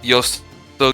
You'll still.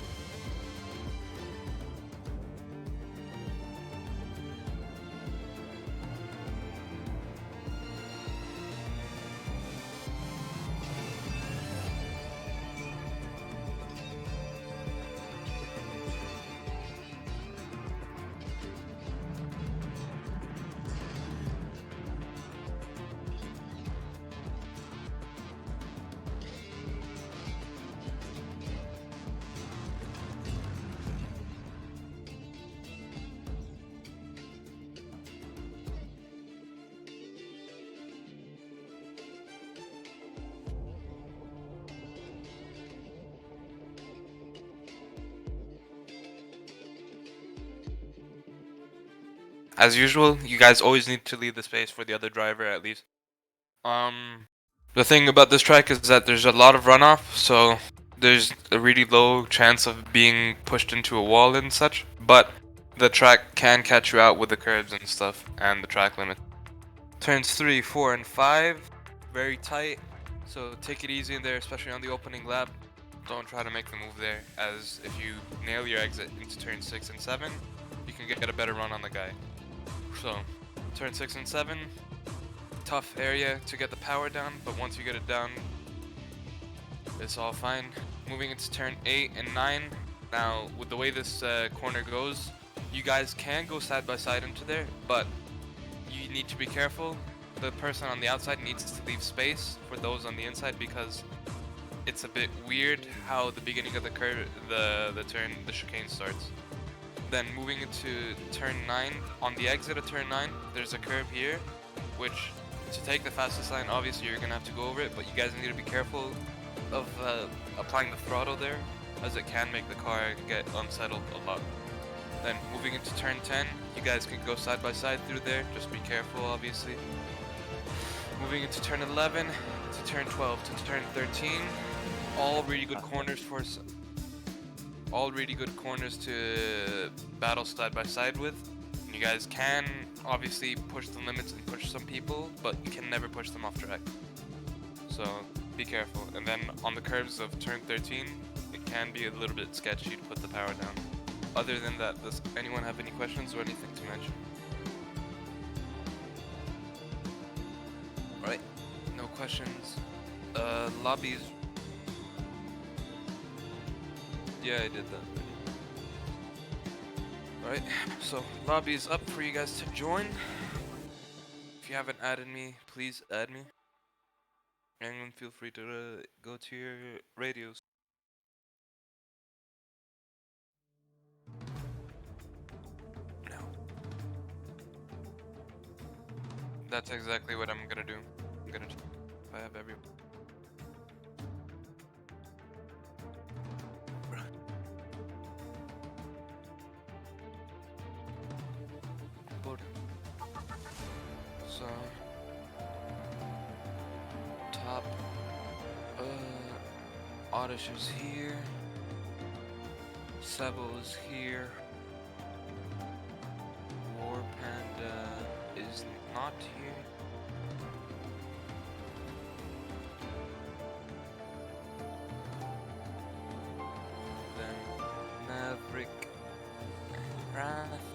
As usual, you guys always need to leave the space for the other driver at least. The thing about this track is that there's a lot of runoff, so there's a really low chance of being pushed into a wall and such, but the track can catch you out with the curbs and stuff and the track limit. Turns 3, 4, and 5, very tight, so take it easy in there, especially on the opening lap. Don't try to make the move there, as if you nail your exit into turn 6 and 7, you can get a better run on the guy. So, turn 6 and 7, tough area to get the power down, but once you get it down, it's all fine. Moving into turn 8 and 9, now with the way this corner goes, you guys can go side by side into there, but you need to be careful. The person on the outside needs to leave space for those on the inside because it's a bit weird how the beginning of the curve, the chicane starts. Then moving into turn 9, on the exit of turn 9, there's a curve here, which to take the fastest line, obviously you're gonna have to go over it, but you guys need to be careful of applying the throttle there, as it can make the car get unsettled a lot. Then moving into turn 10, you guys can go side by side through there, just be careful obviously. Moving into turn 11, to turn 12, to turn 13, all really good corners to battle side by side with. And you guys can obviously push the limits and push some people, but you can never push them off track. So be careful. And then on the curves of turn 13, it can be a little bit sketchy to put the power down. Other than that, does anyone have any questions or anything to mention? Alright, no questions. Lobbies. Yeah, I did that. Alright, so lobby is up for you guys to join. If you haven't added me, please add me. And feel free to go to your radios. No. That's exactly what I'm gonna do. I'm gonna check if I have everyone. So top Oddish is here. Sebo is here. War Panda is not here. Then Maverick, Wrath.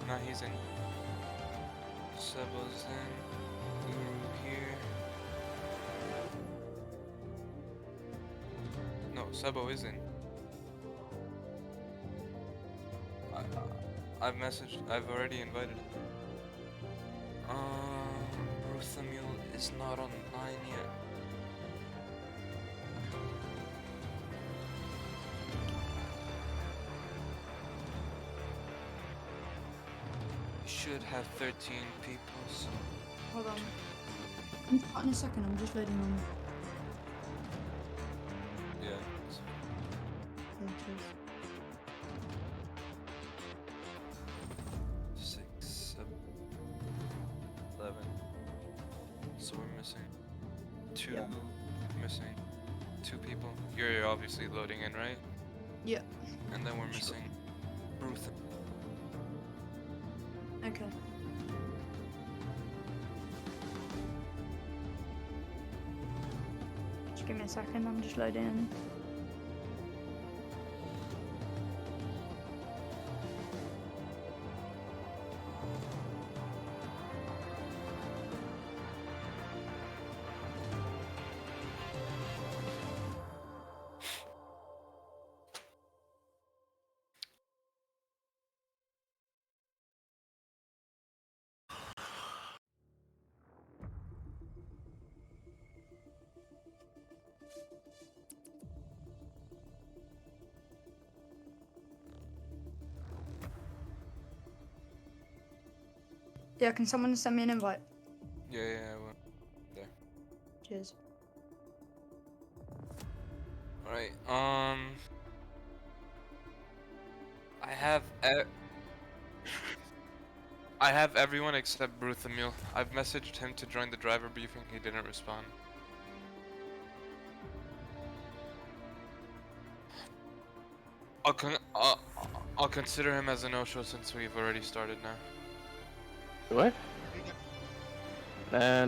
Nah, he's in. Sebo's in. Guru here. No, Sebo is in. I've messaged. I've already invited. Ruthamule is not online yet. Should have 13 people. So. Hold on. In a second, I'm just waiting on. Yeah. Pictures. 6, 7, 11. So we're missing 2. Yeah. Missing 2 people. You're obviously loading in, right? Yeah. And then we're missing Ruth. Okay. give me a second, I'm just loading in. Yeah, can someone send me an invite? Yeah, I will. There. Cheers. Alright, I have everyone except Bruthamil. I've messaged him to join the driver briefing, he didn't respond. I'll consider him as a no-show since we've already started now. What? No.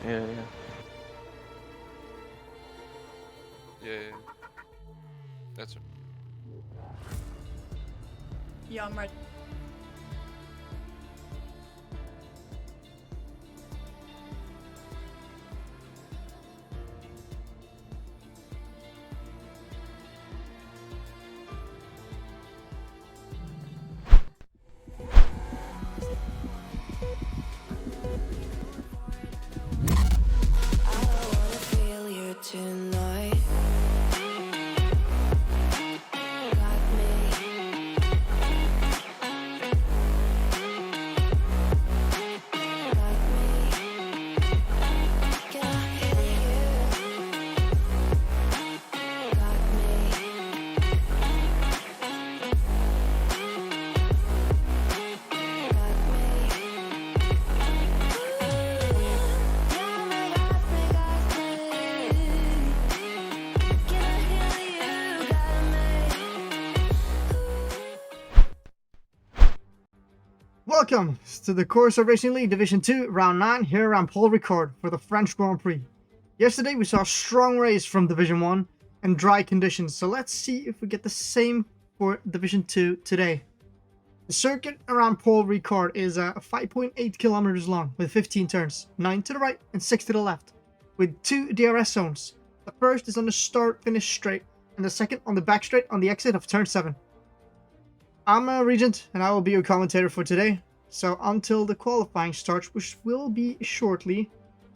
Yeah. Yeah. That's it. Yeah, I'm ready. Tonight, got me. Got me. Can I hear you? Got me. Got Welcome to the Corsa Racing League Division 2, Round 9, here around Paul Ricard for the French Grand Prix. Yesterday we saw a strong race from Division 1 and dry conditions, so let's see if we get the same for Division 2 today. The circuit around Paul Ricard is 5.8 kilometers long with 15 turns, 9 to the right and 6 to the left, with 2 DRS zones. The first is on the start-finish straight and the second on the back straight on the exit of turn 7. I'm Regent and I will be your commentator for today. So until the qualifying starts, which will be shortly,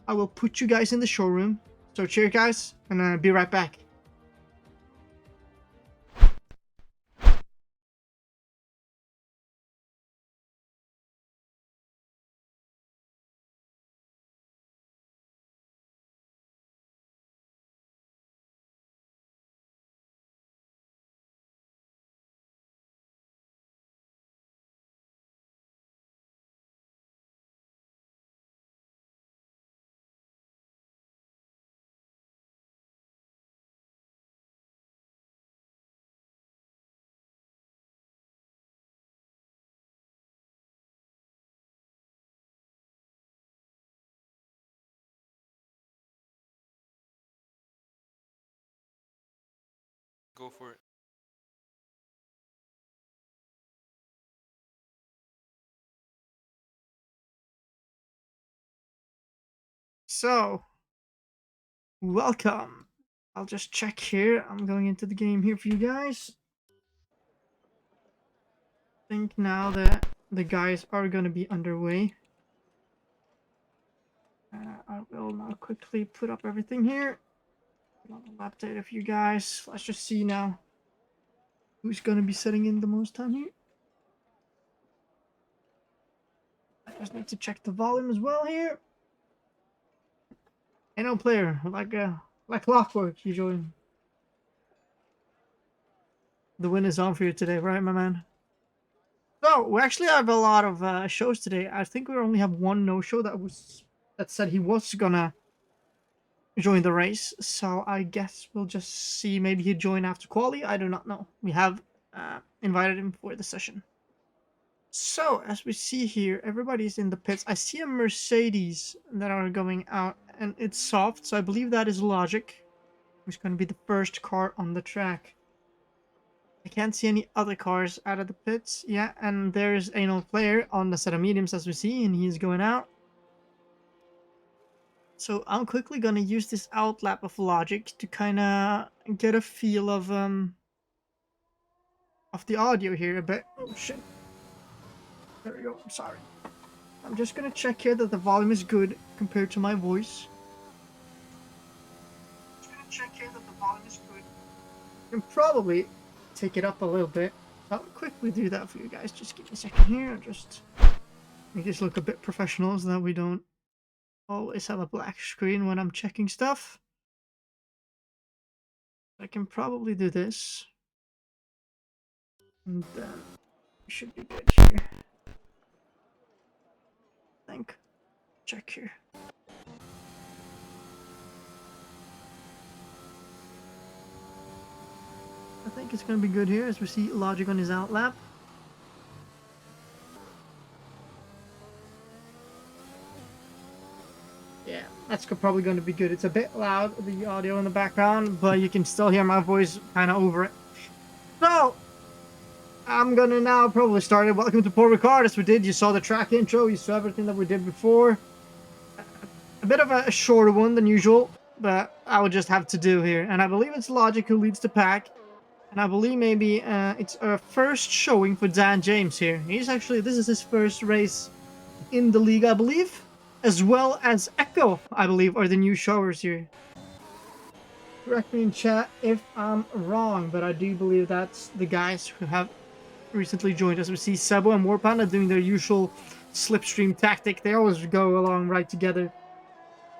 I will put you guys in the showroom. So cheers guys, and be right back. Go for it. So, welcome. I'll just check here. I'm going into the game here for you guys. I think now that the guys are going to be underway, I will now quickly put up everything here. I'll update a few guys. Let's just see now who's going to be setting in the most time here. I just need to check the volume as well here. Hey, no player, like clockwork, you join. The win is on for you today, right, my man? So we actually have a lot of shows today. I think we only have one no-show that said he was gonna join the race. So I guess we'll just see. Maybe he'd join after quali. I do not know. We have invited him for the session. So, as we see here, everybody's in the pits. I see a Mercedes that are going out, and it's soft, so I believe that is Logic, who's going to be the first car on the track. I can't see any other cars out of the pits. Yeah, and there's Anal Player on the set of mediums, as we see, and he's going out. So I'm quickly going to use this outlap of Logic to kind of get a feel of the audio here a bit. Oh, shit. There we go. I'm sorry. I'm just gonna check here that the volume is good compared to my voice. Just gonna check here that the volume is good. I can probably take it up a little bit. I'll quickly do that for you guys. Just give me a second here. I'll just make this look a bit professional so that we don't always have a black screen when I'm checking stuff. I can probably do this. And then we should be good here. I think. Check here. I think it's going to be good here as we see Logic on his outlap. Yeah, that's probably going to be good. It's a bit loud, the audio in the background, but you can still hear my voice kind of over it. So, I'm going to now probably start it. Welcome to Paul Ricard. As we did, you saw the track intro, you saw everything that we did before. A bit of a shorter one than usual, but I would just have to do here. And I believe it's Logic who leads the pack. And I believe maybe it's a first showing for Dan James here. This is his first race in the league, I believe. As well as Echo, I believe, are the new showers here. Correct me in chat if I'm wrong, but I do believe that's the guys who have recently joined us. We see Sebo and Warpanda doing their usual slipstream tactic. They always go along right together.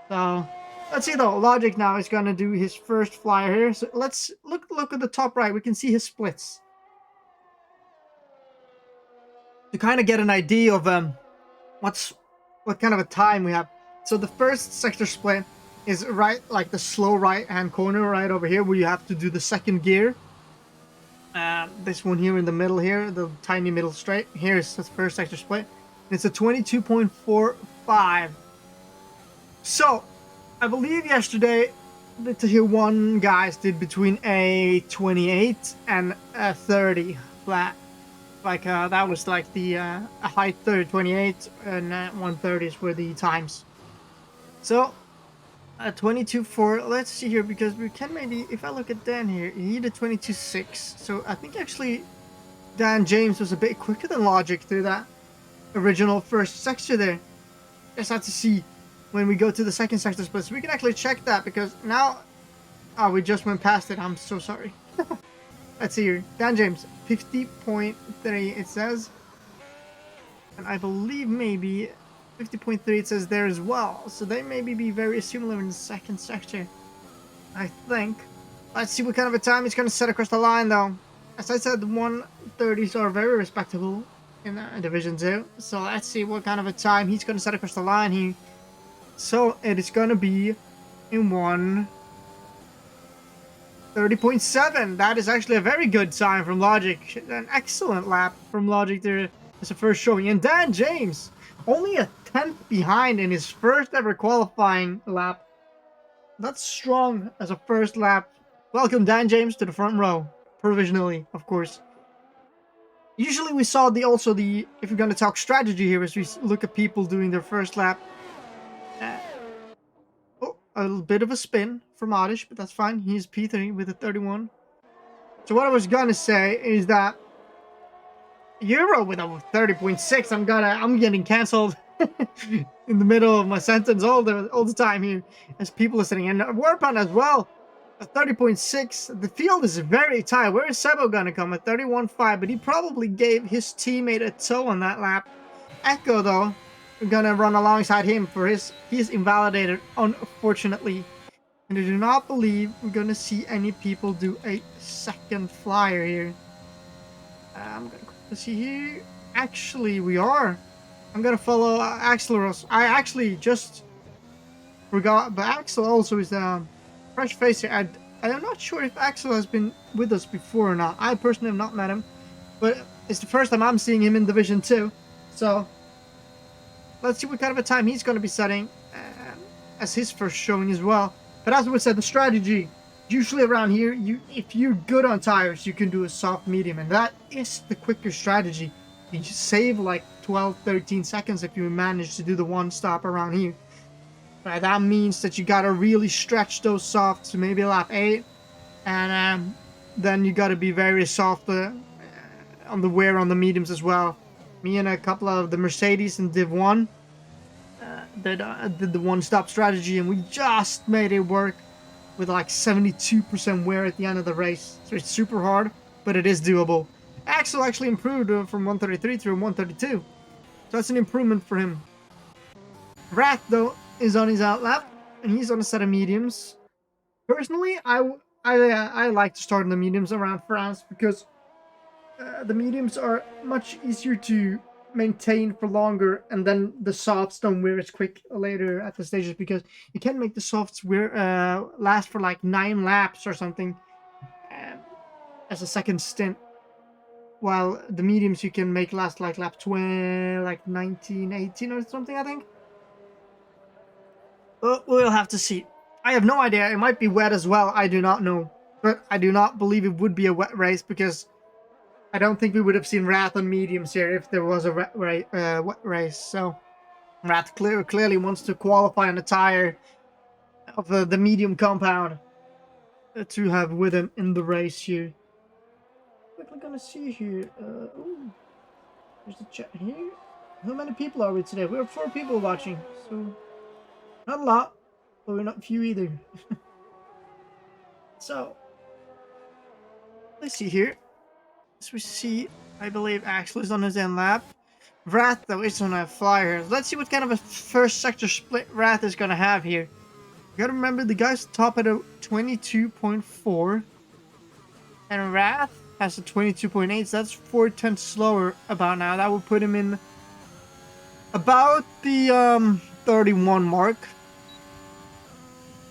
So, let's see though. Logic now is going to do his first flyer here. So let's look at the top right. We can see his splits. To kind of get an idea of what kind of a time we have. So the first sector split is right, like the slow right hand corner right over here where you have to do the second gear. This one here in the middle here, the tiny middle straight. Here is the first sector split. It's a 22.45. So, I believe yesterday the Tier 1 guys did between a 28 and a 30 flat. Like, that was like the a height 30, 28 and 130s were the times. So, 22 for, let's see here, because we can maybe, if I look at Dan here, he did 22.6. So, I think actually Dan James was a bit quicker than Logic through that original first sector there. Just have to see when we go to the second sector split. So we can actually check that because now... Oh, we just went past it. I'm so sorry. Let's see here. Dan James, 50.3 it says. And I believe maybe 50.3 it says there as well. So they maybe be very similar in the second sector, I think. Let's see what kind of a time he's going to set across the line though. As I said, the 130s are very respectable in Division 2. So let's see what kind of a time he's going to set across the line here. So it is going to be in 1:30.7. That is actually a very good time from Logic. An excellent lap from Logic there as a first showing. And Dan James, only a 10th behind in his first ever qualifying lap. That's strong as a first lap. Welcome Dan James to the front row. Provisionally, of course. Usually we saw if you're going to talk strategy here, as we look at people doing their first lap. A bit of a spin from Oddish, but that's fine. He's P3 with a 31. So what I was gonna say is that Euro with a 30.6, I'm getting cancelled in the middle of my sentence all the time here as people are sitting. And Warpan as well, a 30.6. The field is very tight. Where is Sebo gonna come? A 31.5, but he probably gave his teammate a toe on that lap. Echo though, we're gonna run alongside him for he's invalidated, unfortunately. And I do not believe we're gonna see any people do a second flyer here. I'm gonna quickly see here. Actually, we are. I'm gonna follow Axel. I actually just forgot, but Axel also is fresh face here. I am not sure if Axel has been with us before or not. I personally have not met him, but It's the first time I'm seeing him in Division 2. So let's see what kind of a time he's going to be setting as his first showing as well. But as we said, the strategy, usually around here, if you're good on tires, you can do a soft medium. And that is the quicker strategy. You save like 12, 13 seconds if you manage to do the one stop around here. Right, that means that you got to really stretch those softs to maybe lap 8. And then you got to be very soft on the wear on the mediums as well. Me and a couple of the Mercedes in Div 1 did the one-stop strategy, and we just made it work with like 72% wear at the end of the race. So it's super hard, but it is doable. Axel actually improved from 133 to 132. So that's an improvement for him. Rat, though, is on his outlap, and he's on a set of mediums. Personally, I like to start in the mediums around France because the mediums are much easier to maintain for longer, and then the softs don't wear as quick later at the stages because you can make the softs last for like 9 laps or something as a second stint, while the mediums you can make last like lap 20, like 19, 18 or something, I think. But we'll have to see. I have no idea. It might be wet as well. I do not know. But I do not believe it would be a wet race because I don't think we would have seen Wrath on mediums here if there was a wet race. So Wrath clearly wants to qualify on the tire of the medium compound to have with him in the race here. What we're gonna see here? Ooh, there's the chat here. How many people are we today? We have 4 people watching, so not a lot, but we're not few either. So let's see here. As we see, I believe Axel is on his end lap. Wrath, though, is on a flyer. Let's see what kind of a first sector split Wrath is going to have here. You gotta remember, the guy's top at a 22.4. And Wrath has a 22.8, so that's 4 tenths slower about now. That would put him in about the 31 mark.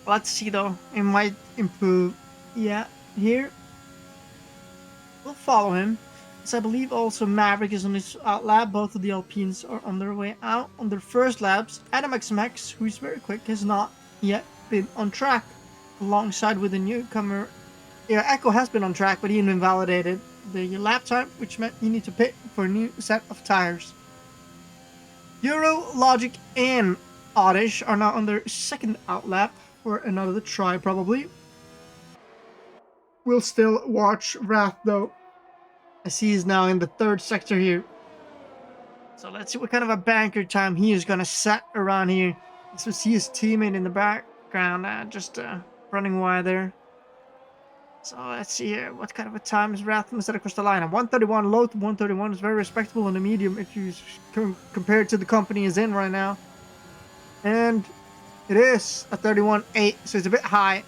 Let's see, though. It might improve. Yeah, here. We'll follow him. As I believe also Maverick is on his lap. Both of the Alpines are on their way out on their first laps. Adam XMX, who is very quick, has not yet been on track. Alongside with the newcomer. Yeah, Echo has been on track, but he invalidated the lap time, which meant he needs to pit for a new set of tires. Euro, Logic, and Oddish are now on their second outlap for another try, probably. We'll still watch Wrath, though, as he is now in the 3rd sector here. So let's see what kind of a banker time he is going to set around here. This was his teammate in the background, just running wide there. So let's see here. What kind of a time is Wrath going to set across the line? A 131, low to 131 is very respectable in the medium if you compare it to the company he's in right now. And it is a 31.8, so it's a bit high.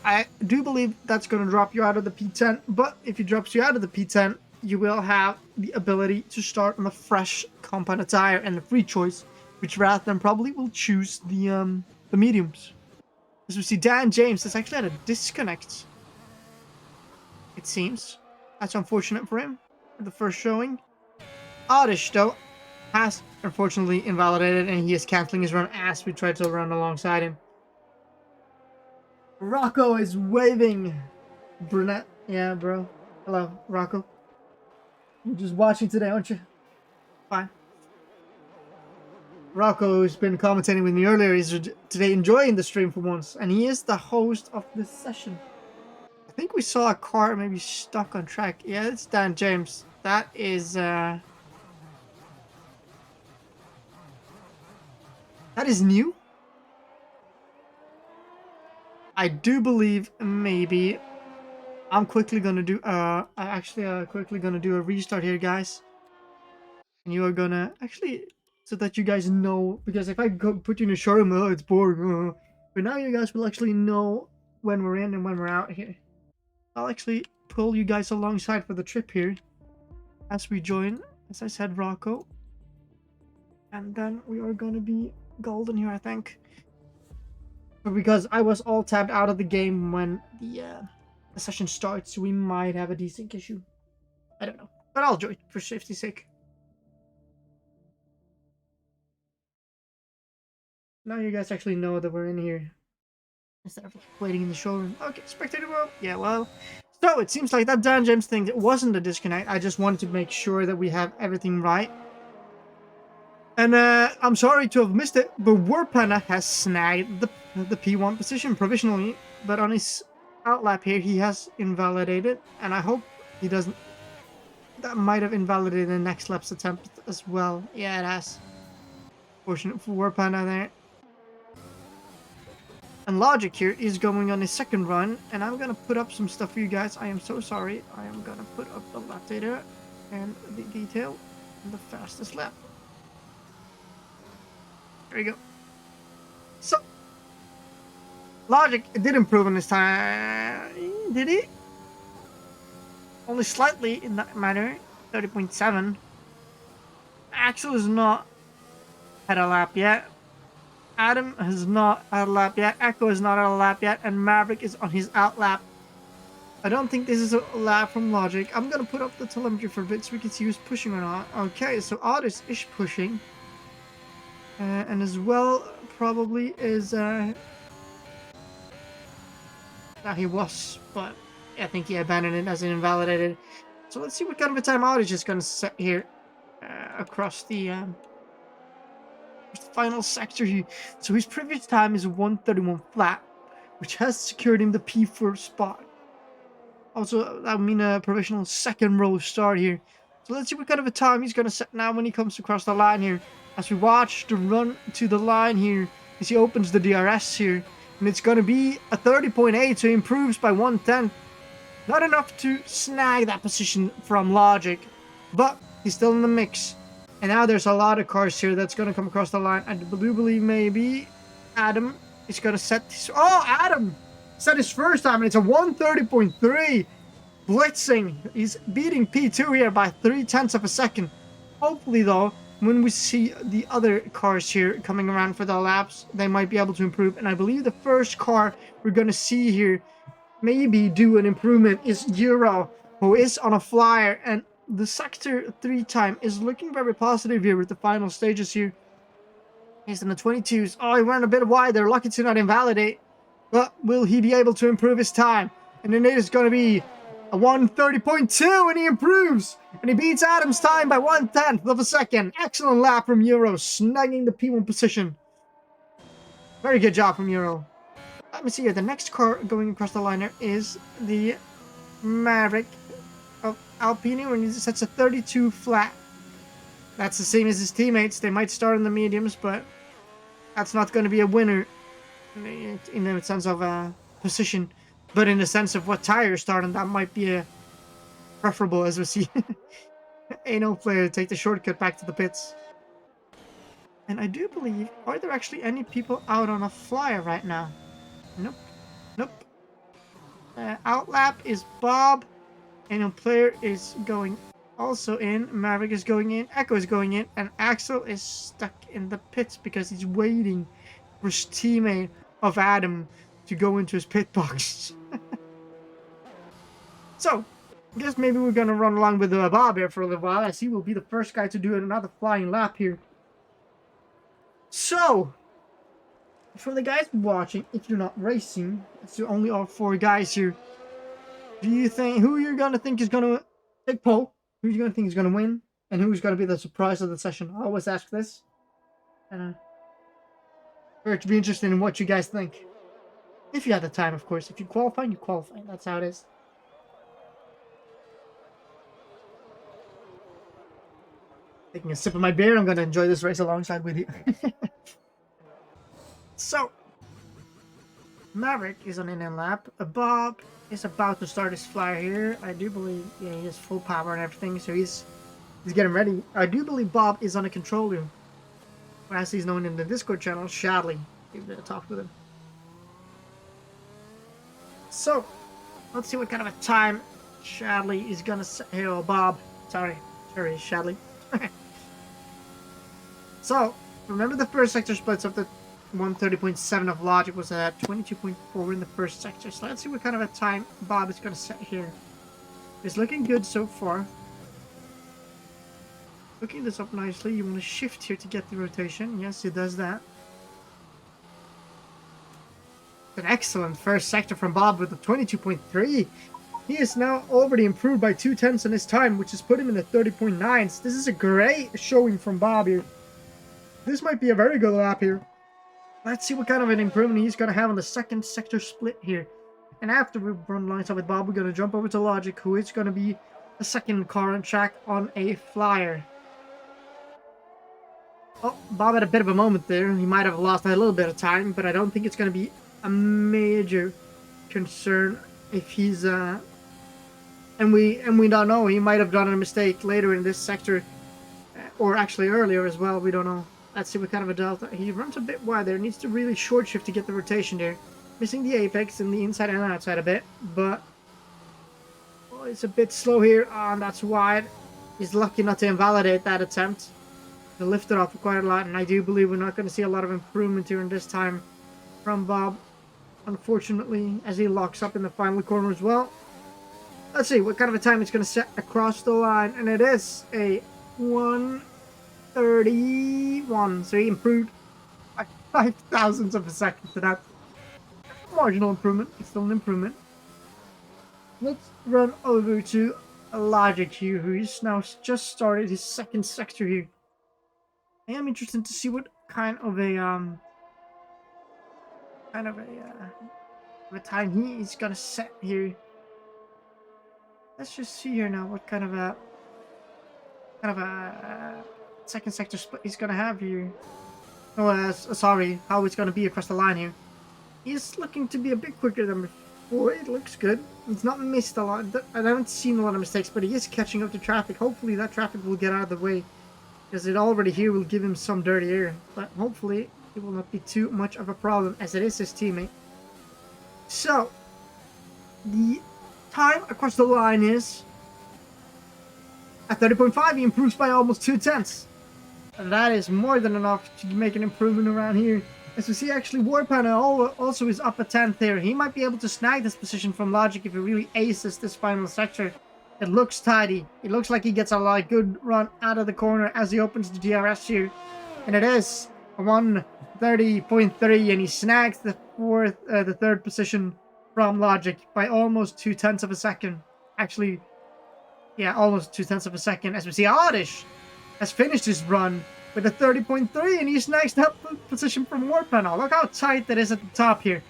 I do believe that's going to drop you out of the P10, but if it drops you out of the P10, you will have the ability to start on a fresh compound tire and a free choice, which Wrath then probably will choose the mediums. As we see, Dan James has actually had a disconnect, it seems. That's unfortunate for him for the first showing. Oddish, though, has unfortunately invalidated, and he is canceling his run as we try to run alongside him. Rocco is waving. Brunette. Yeah, bro. Hello, Rocco. You're just watching today, aren't you? Fine. Rocco, who's been commentating with me earlier, is today enjoying the stream for once, and he is the host of this session. I think we saw a car maybe stuck on track. Yeah, it's Dan James. That is new. I do believe maybe I'm quickly gonna do quickly gonna do a restart here, guys. And you are gonna actually, so that you guys know, because if I go put you in a showroom, oh, it's boring. But now you guys will actually know when we're in and when we're out here. I'll actually pull you guys alongside for the trip here as we join, as I said, Rocco. And then we are gonna be golden here, I think. But because I was all tabbed out of the game when the session starts, we might have a decent issue. I don't know. But I'll join for safety's sake. Now you guys actually know that we're in here. Instead of waiting in the showroom. Okay, spectator world. Yeah, well. So it seems like that Dan James thing wasn't a disconnect. I just wanted to make sure that we have everything right. And I'm sorry to have missed it, but Warpana has snagged the P1 position provisionally. But on his outlap here, he has invalidated. And I hope he doesn't... That might have invalidated the next lap's attempt as well. Yeah, it has. Fortunate for Warpana there. And Logic here is going on his second run, and I'm gonna put up some stuff for you guys. I am so sorry. I am gonna put up the lap data and the detail and the fastest lap. There you go. So, Logic did improve on his time. Did he? Only slightly in that matter. 30.7. Axel has not had a lap yet. Adam has not had a lap yet. Echo has not had a lap yet. And Maverick is on his out lap. I don't think this is a lap from Logic. I'm going to put up the telemetry for a bit so we can see who's pushing or not. Okay, so Otis is pushing. And as well, probably is... Now he was, but I think he abandoned it as an invalidated. So let's see what kind of a time Otis is going to set here. Across the... final sector here. So his previous time is 1:31 flat, which has secured him the P4 spot. Also, that would mean a provisional second row start here. So let's see what kind of a time he's going to set now when he comes across the line here. As we watch the run to the line here, as he opens the DRS here. And it's going to be a 30.8, so he improves by 1/10. Not enough to snag that position from Logic, but he's still in the mix. And now there's a lot of cars here that's going to come across the line. I do believe maybe Adam is going to set this. Oh, Adam set his first time, and it's a 1:30.3. Blitzing. He's beating P2 here by 0.3 of a second. Hopefully, though, when we see the other cars here coming around for the laps, they might be able to improve. And I believe the first car we're going to see here maybe do an improvement is Euro, who is on a flyer. And the Sector 3 time is looking very positive here with the final stages here. He's in the 22s. Oh, he went a bit wide there. Lucky to not invalidate. But will he be able to improve his time? And then it is going to be a 1:30.2, and he improves. And he beats Adam's time by 1/10 of a second. Excellent lap from Euro, snagging the P1 position. Very good job from Euro. Let me see here. The next car going across the liner is the Maverick of Alpine, when he sets a 32 flat. That's the same as his teammates. They might start in the mediums, but that's not going to be a winner in the sense of position, but in the sense of what tire start, and that might be a preferable, as we see Anal player take the shortcut back to the pits. And I do believe, are there actually any people out on a flyer right now? Nope. Nope. Outlap is Bob. Anal player is going also in. Maverick is going in. Echo is going in. And Axel is stuck in the pits because he's waiting for his teammate of Adam to go into his pit box. So, I guess maybe we're going to run along with Bob here for a little while, as he will be the first guy to do another flying lap here. So, for the guys watching, if you're not racing, it's only all 4 guys here. Do you think, who you're going to think is going to take pole? Who you going to think is going to win? And who's going to be the surprise of the session? I always ask this. And to be interested in what you guys think. If you have the time, of course. If you qualify, you qualify. That's how it is. Taking a sip of my beer, I'm going to enjoy this race alongside with you. So, Maverick is on an lap. Bob is about to start his flyer here. I do believe, yeah, he has full power and everything, so he's getting ready. I do believe Bob is on a controller, or as he's known in the Discord channel, Shadley. Give it a talk with him. So, let's see what kind of a time Shadley is gonna set here. Oh, Bob. Sorry, Shadley. So, remember the first sector splits of the 1:30.7 of Logic was at 22.4 in the first sector. So let's see what kind of a time Bob is going to set here. It's looking good so far. Looking this up nicely. You want to shift here to get the rotation. Yes, it does that. An excellent first sector from Bob with a 22.3. He is now already improved by 2/10 in his time, which has put him in the 30.9s. This is a great showing from Bob here. This might be a very good lap here. Let's see what kind of an improvement he's going to have on the second sector split here. And after we run lines up with Bob, we're going to jump over to Logic, who is going to be the second car on track on a flyer. Oh, Bob had a bit of a moment there. He might have lost a little bit of time, but I don't think it's going to be a major concern if he's and we don't know, he might have done a mistake later in this sector, or actually earlier as well. We don't know. Let's see what kind of a delta. He runs a bit wide there. Needs to really short shift to get the rotation there. Missing the apex and the inside and outside a bit, but it's a bit slow here, and that's wide. He's lucky not to invalidate that attempt. To lift it off quite a lot, and I do believe we're not going to see a lot of improvement here in this time from Bob, unfortunately, as he locks up in the final corner as well. Let's see what kind of a time it's going to set across the line, and it is a 1:31. So he improved by 5 thousandths of a second to that. Marginal improvement. It's still an improvement. Let's run over to Logic here, who's now just started his second sector here. I am interested to see what kind of a time he is gonna set here. Let's just see here now what kind of a second sector split he's gonna have here. Oh, sorry, how it's gonna be across the line here. He's looking to be a bit quicker than before. It looks good. He's not missed a lot. I haven't seen a lot of mistakes, but he is catching up to traffic. Hopefully that traffic will get out of the way, because it already here will give him some dirty air. But hopefully it will not be too much of a problem, as it is his teammate. So, the time across the line is at 30.5. He improves by almost 2/10. And that is more than enough to make an improvement around here. As we see, actually, Warpanel also is up a 10th here. He might be able to snag this position from Logic if he really aces this final sector. It looks tidy. It looks like he gets a lot of good run out of the corner as he opens the DRS here. And it is a 1:30.3, and he snags the third position from Logic by almost 2/10 of a second. Actually, yeah, almost 2/10 of a second. As we see, Oddish has finished his run with a 30.3, and he snags that position from Warpanel. Look how tight that is at the top here.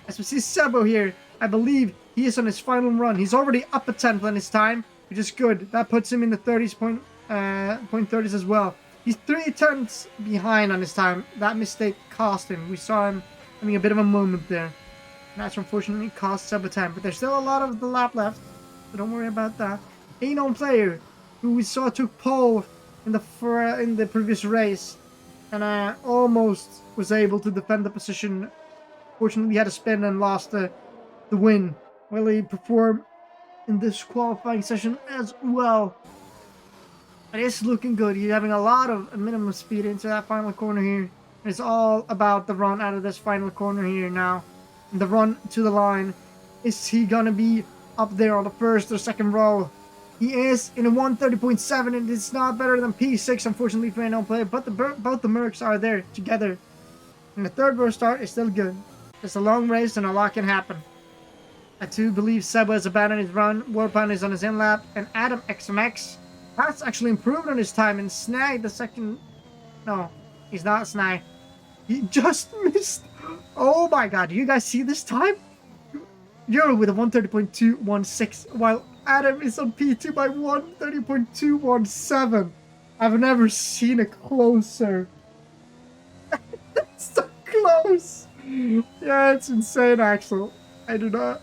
As we see Sebo here, I believe he is on his final run. He's already up a 10th in his time, which is good. That puts him in the 30s as well. He's 3/10 behind on his time. That mistake cost him. We saw him having a bit of a moment there. And that's unfortunately cost Sebo time. But there's still a lot of the lap left, so don't worry about that. A known player who we saw took pole in the previous race, and almost was able to defend the position. Fortunately, he had a spin and lost the win. Will he perform in this qualifying session as well? It is looking good. He's having a lot of minimum speed into that final corner here. It's all about the run out of this final corner here now. And the run to the line. Is he gonna be up there on the first or second row? He is in a 1:30.7, and it's not better than P6, unfortunately, for no player. But both the Mercs are there together. And the third row start is still good. It's a long race, and a lot can happen. I too believe Sebo has abandoned his run. Warpan is on his in-lap, and Adam XMX has actually improved on his time and snagged the second. No, he's not snagged. He just missed. Oh my god, do you guys see this time? Euro with a 1:30.216, while Adam is on P2 by 1:30.217. I've never seen it closer. It's so close. Yeah, it's insane, Axel. I do not.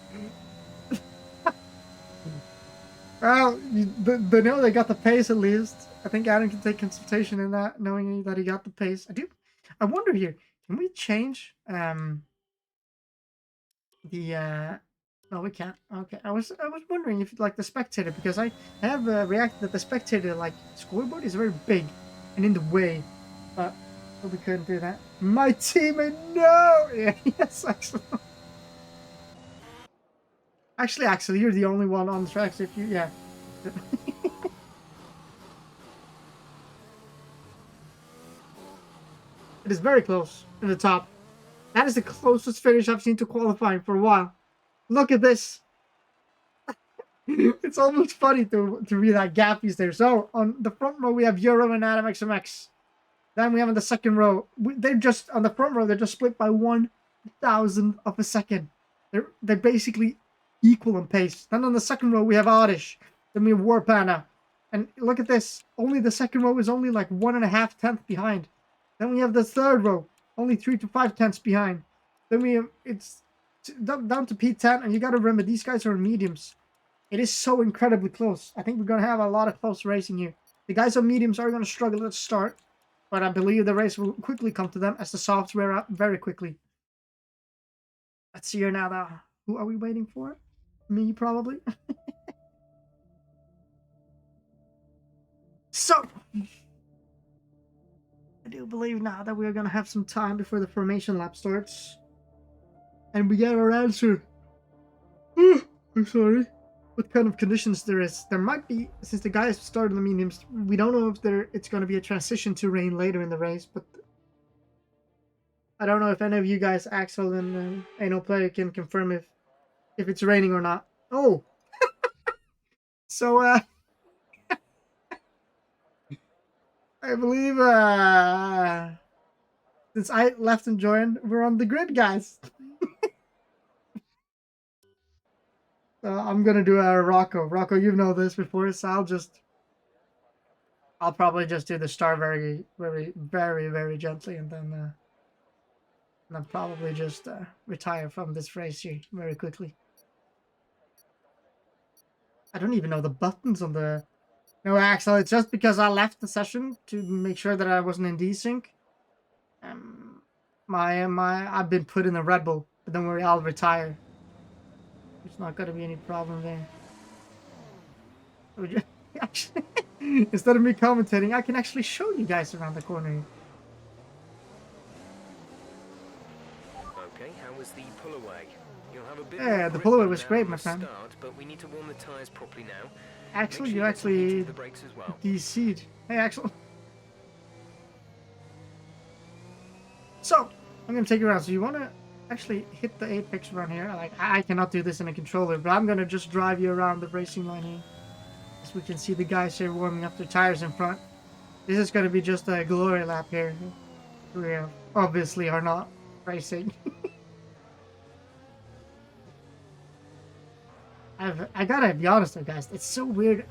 Well, they know they got the pace at least. I think Adam can take consultation in that, knowing that he got the pace. I wonder here, can we change no, we can't. Okay, I was wondering if like the spectator, because I have reacted that the spectator like scoreboard is very big and in the way, but we couldn't do that. My teammate, no. Yeah, yes, Axel. Actually, Axel, you're the only one on the tracks. If you, yeah. It is very close in the top. That is the closest finish I've seen to qualifying for a while. Look at this. It's almost funny to read that gap is there. So on the front row we have Euro and Adam XMX. Then we have in the second row. They're just on the front row. They're just split by 1,000th of a second. They're basically equal in pace. Then on the second row we have Oddish. Then we have Warpana. And look at this. Only the second row is only like 1.5 tenths behind. Then we have the third row, only 3 to 5 tenths behind. Then we have it's down to P10, and you got to remember these guys are mediums. It is so incredibly close. I think we're gonna have a lot of close racing here. The guys on mediums are gonna struggle at the start, but I believe the race will quickly come to them as the softs wear up very quickly. Let's see here now. Though. Who are we waiting for? Me, probably. So, I do believe now that we're gonna have some time before the formation lap starts, and we get our answer. I'm sorry. What kind of conditions there is? There might be, since the guys started the mediums. We don't know if it's going to be a transition to rain later in the race, but I don't know if any of you guys, Axel and Anal Player, can confirm if it's raining or not. Oh, so I believe since I left and joined, we're on the grid, guys. So I'm gonna do a Rocco. Rocco, you know this before, so I'll probably just do the star very, very, very, very gently, and then probably just retire from this race here very quickly. I don't even know the buttons on the. No, Axel, it's just because I left the session to make sure that I wasn't in desync. I've been put in a Red Bull, but don't worry, I'll retire. There's not gonna be any problem there. Actually, instead of me commentating, I can actually show you guys around the corner here. Okay, how was the pull away? You'll have a bit Yeah, more the grip pull away than was that great, on my the friend. Start, but we need to warm the tyres properly now. Axel, Make sure you get some heat actually into the brakes as well. DC'd. Hey, Axel. So, I'm gonna take you around. So you wanna actually hit the apex around here? Like, I cannot do this in a controller, but I'm gonna just drive you around the racing line here. So we can see the guys here warming up their tires in front. This is gonna be just a glory lap here. We obviously are not racing. I gotta be honest though, guys. It's so weird.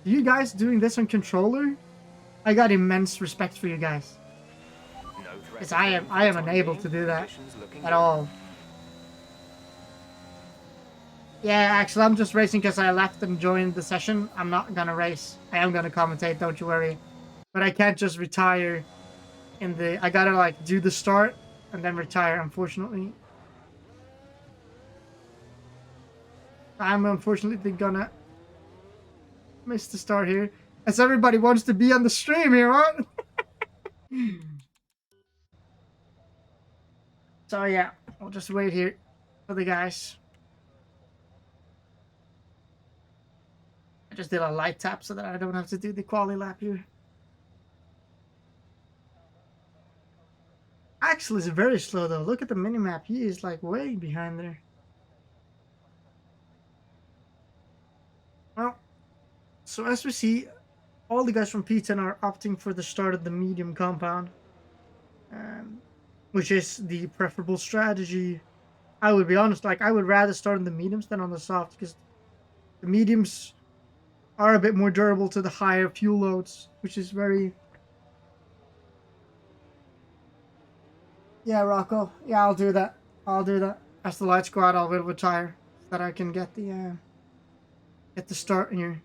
You guys doing this on controller, I got immense respect for you guys. No threat Because at I all am for the time unable being. to do that Conditions looking at good. all. Yeah, actually, I'm just racing because I left and joined the session. I'm not gonna race. I am gonna commentate, don't you worry. But I can't just retire in the. I gotta like do the start and then retire. Unfortunately, I'm unfortunately gonna miss the start here, as everybody wants to be on the stream here, right? So yeah, I'll just wait here for the guys. I just did a light tap so that I don't have to do the quali lap here. Axel is very slow though. Look at the minimap. He is like way behind there. Well, so as we see, all the guys from P10 are opting for the start of the medium compound, which is the preferable strategy. I would be honest, like I would rather start on the mediums than on the soft, because the mediums are a bit more durable to the higher fuel loads, which is very. Yeah, Rocco. Yeah, I'll do that. I'll do that. As the lights go out, I'll retire so that I can get the start in here.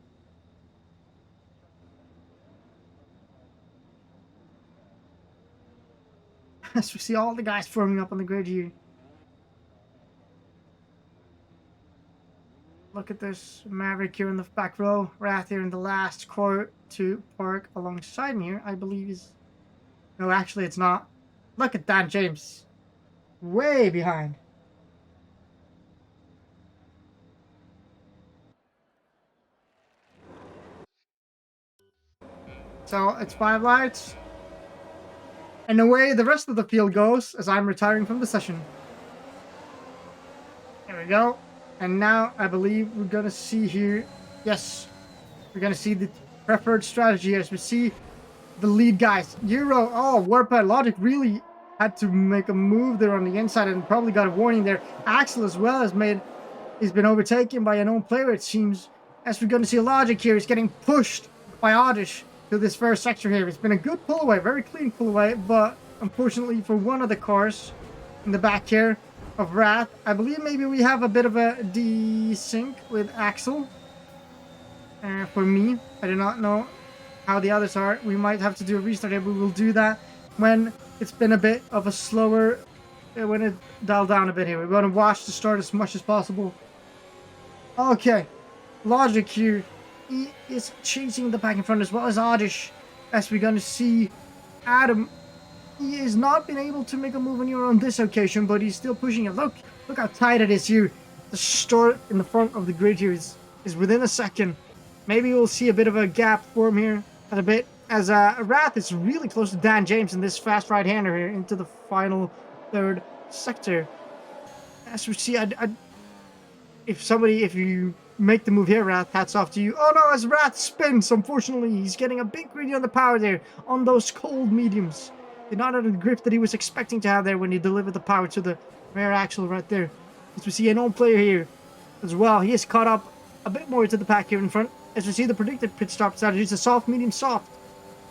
As we see all the guys forming up on the grid here. Look at this Maverick here in the back row. Wrath here in the last court to park alongside me here. I believe is. No, actually, it's not. Look at Dan James. Way behind. So it's 5 lights. And away the rest of the field goes as I'm retiring from the session. There we go. And now I believe we're going to see here. Yes, we're going to see the preferred strategy as we see the lead guys. Euro, oh, Warped Logic really had to make a move there on the inside and probably got a warning there. Axel as well he's been overtaken by an own player, it seems. As we're going to see Logic here, he's getting pushed by Oddish to this first sector here. It's been a good pull away, very clean pull away, but unfortunately for one of the cars in the back here of Wrath, I believe maybe we have a bit of a desync with Axel. For me, I do not know how the others are. We might have to do a restart here. We will do that when it's been a bit of a slower, when it dialed down a bit here. We're going to watch the start as much as possible. Okay, Logic here. He is chasing the pack in front as well as Oddish. As we're going to see Adam, he has not been able to make a move on Euro on this occasion, but he's still pushing it. Look how tight it is here. The start in the front of the grid here is within a second. Maybe we'll see a bit of a gap form here at a bit, as Wrath is really close to Dan James in this fast right-hander here into the final third sector. As we see, if you make the move here, Wrath, hats off to you. Oh no, as Wrath spins, unfortunately, he's getting a bit greedy on the power there, on those cold mediums. Did not have the grip that he was expecting to have there when he delivered the power to the rear axle right there. As we see an own player here as well, he is caught up a bit more to the pack here in front. As we see the predicted pit stop strategy, it's a soft, medium, soft,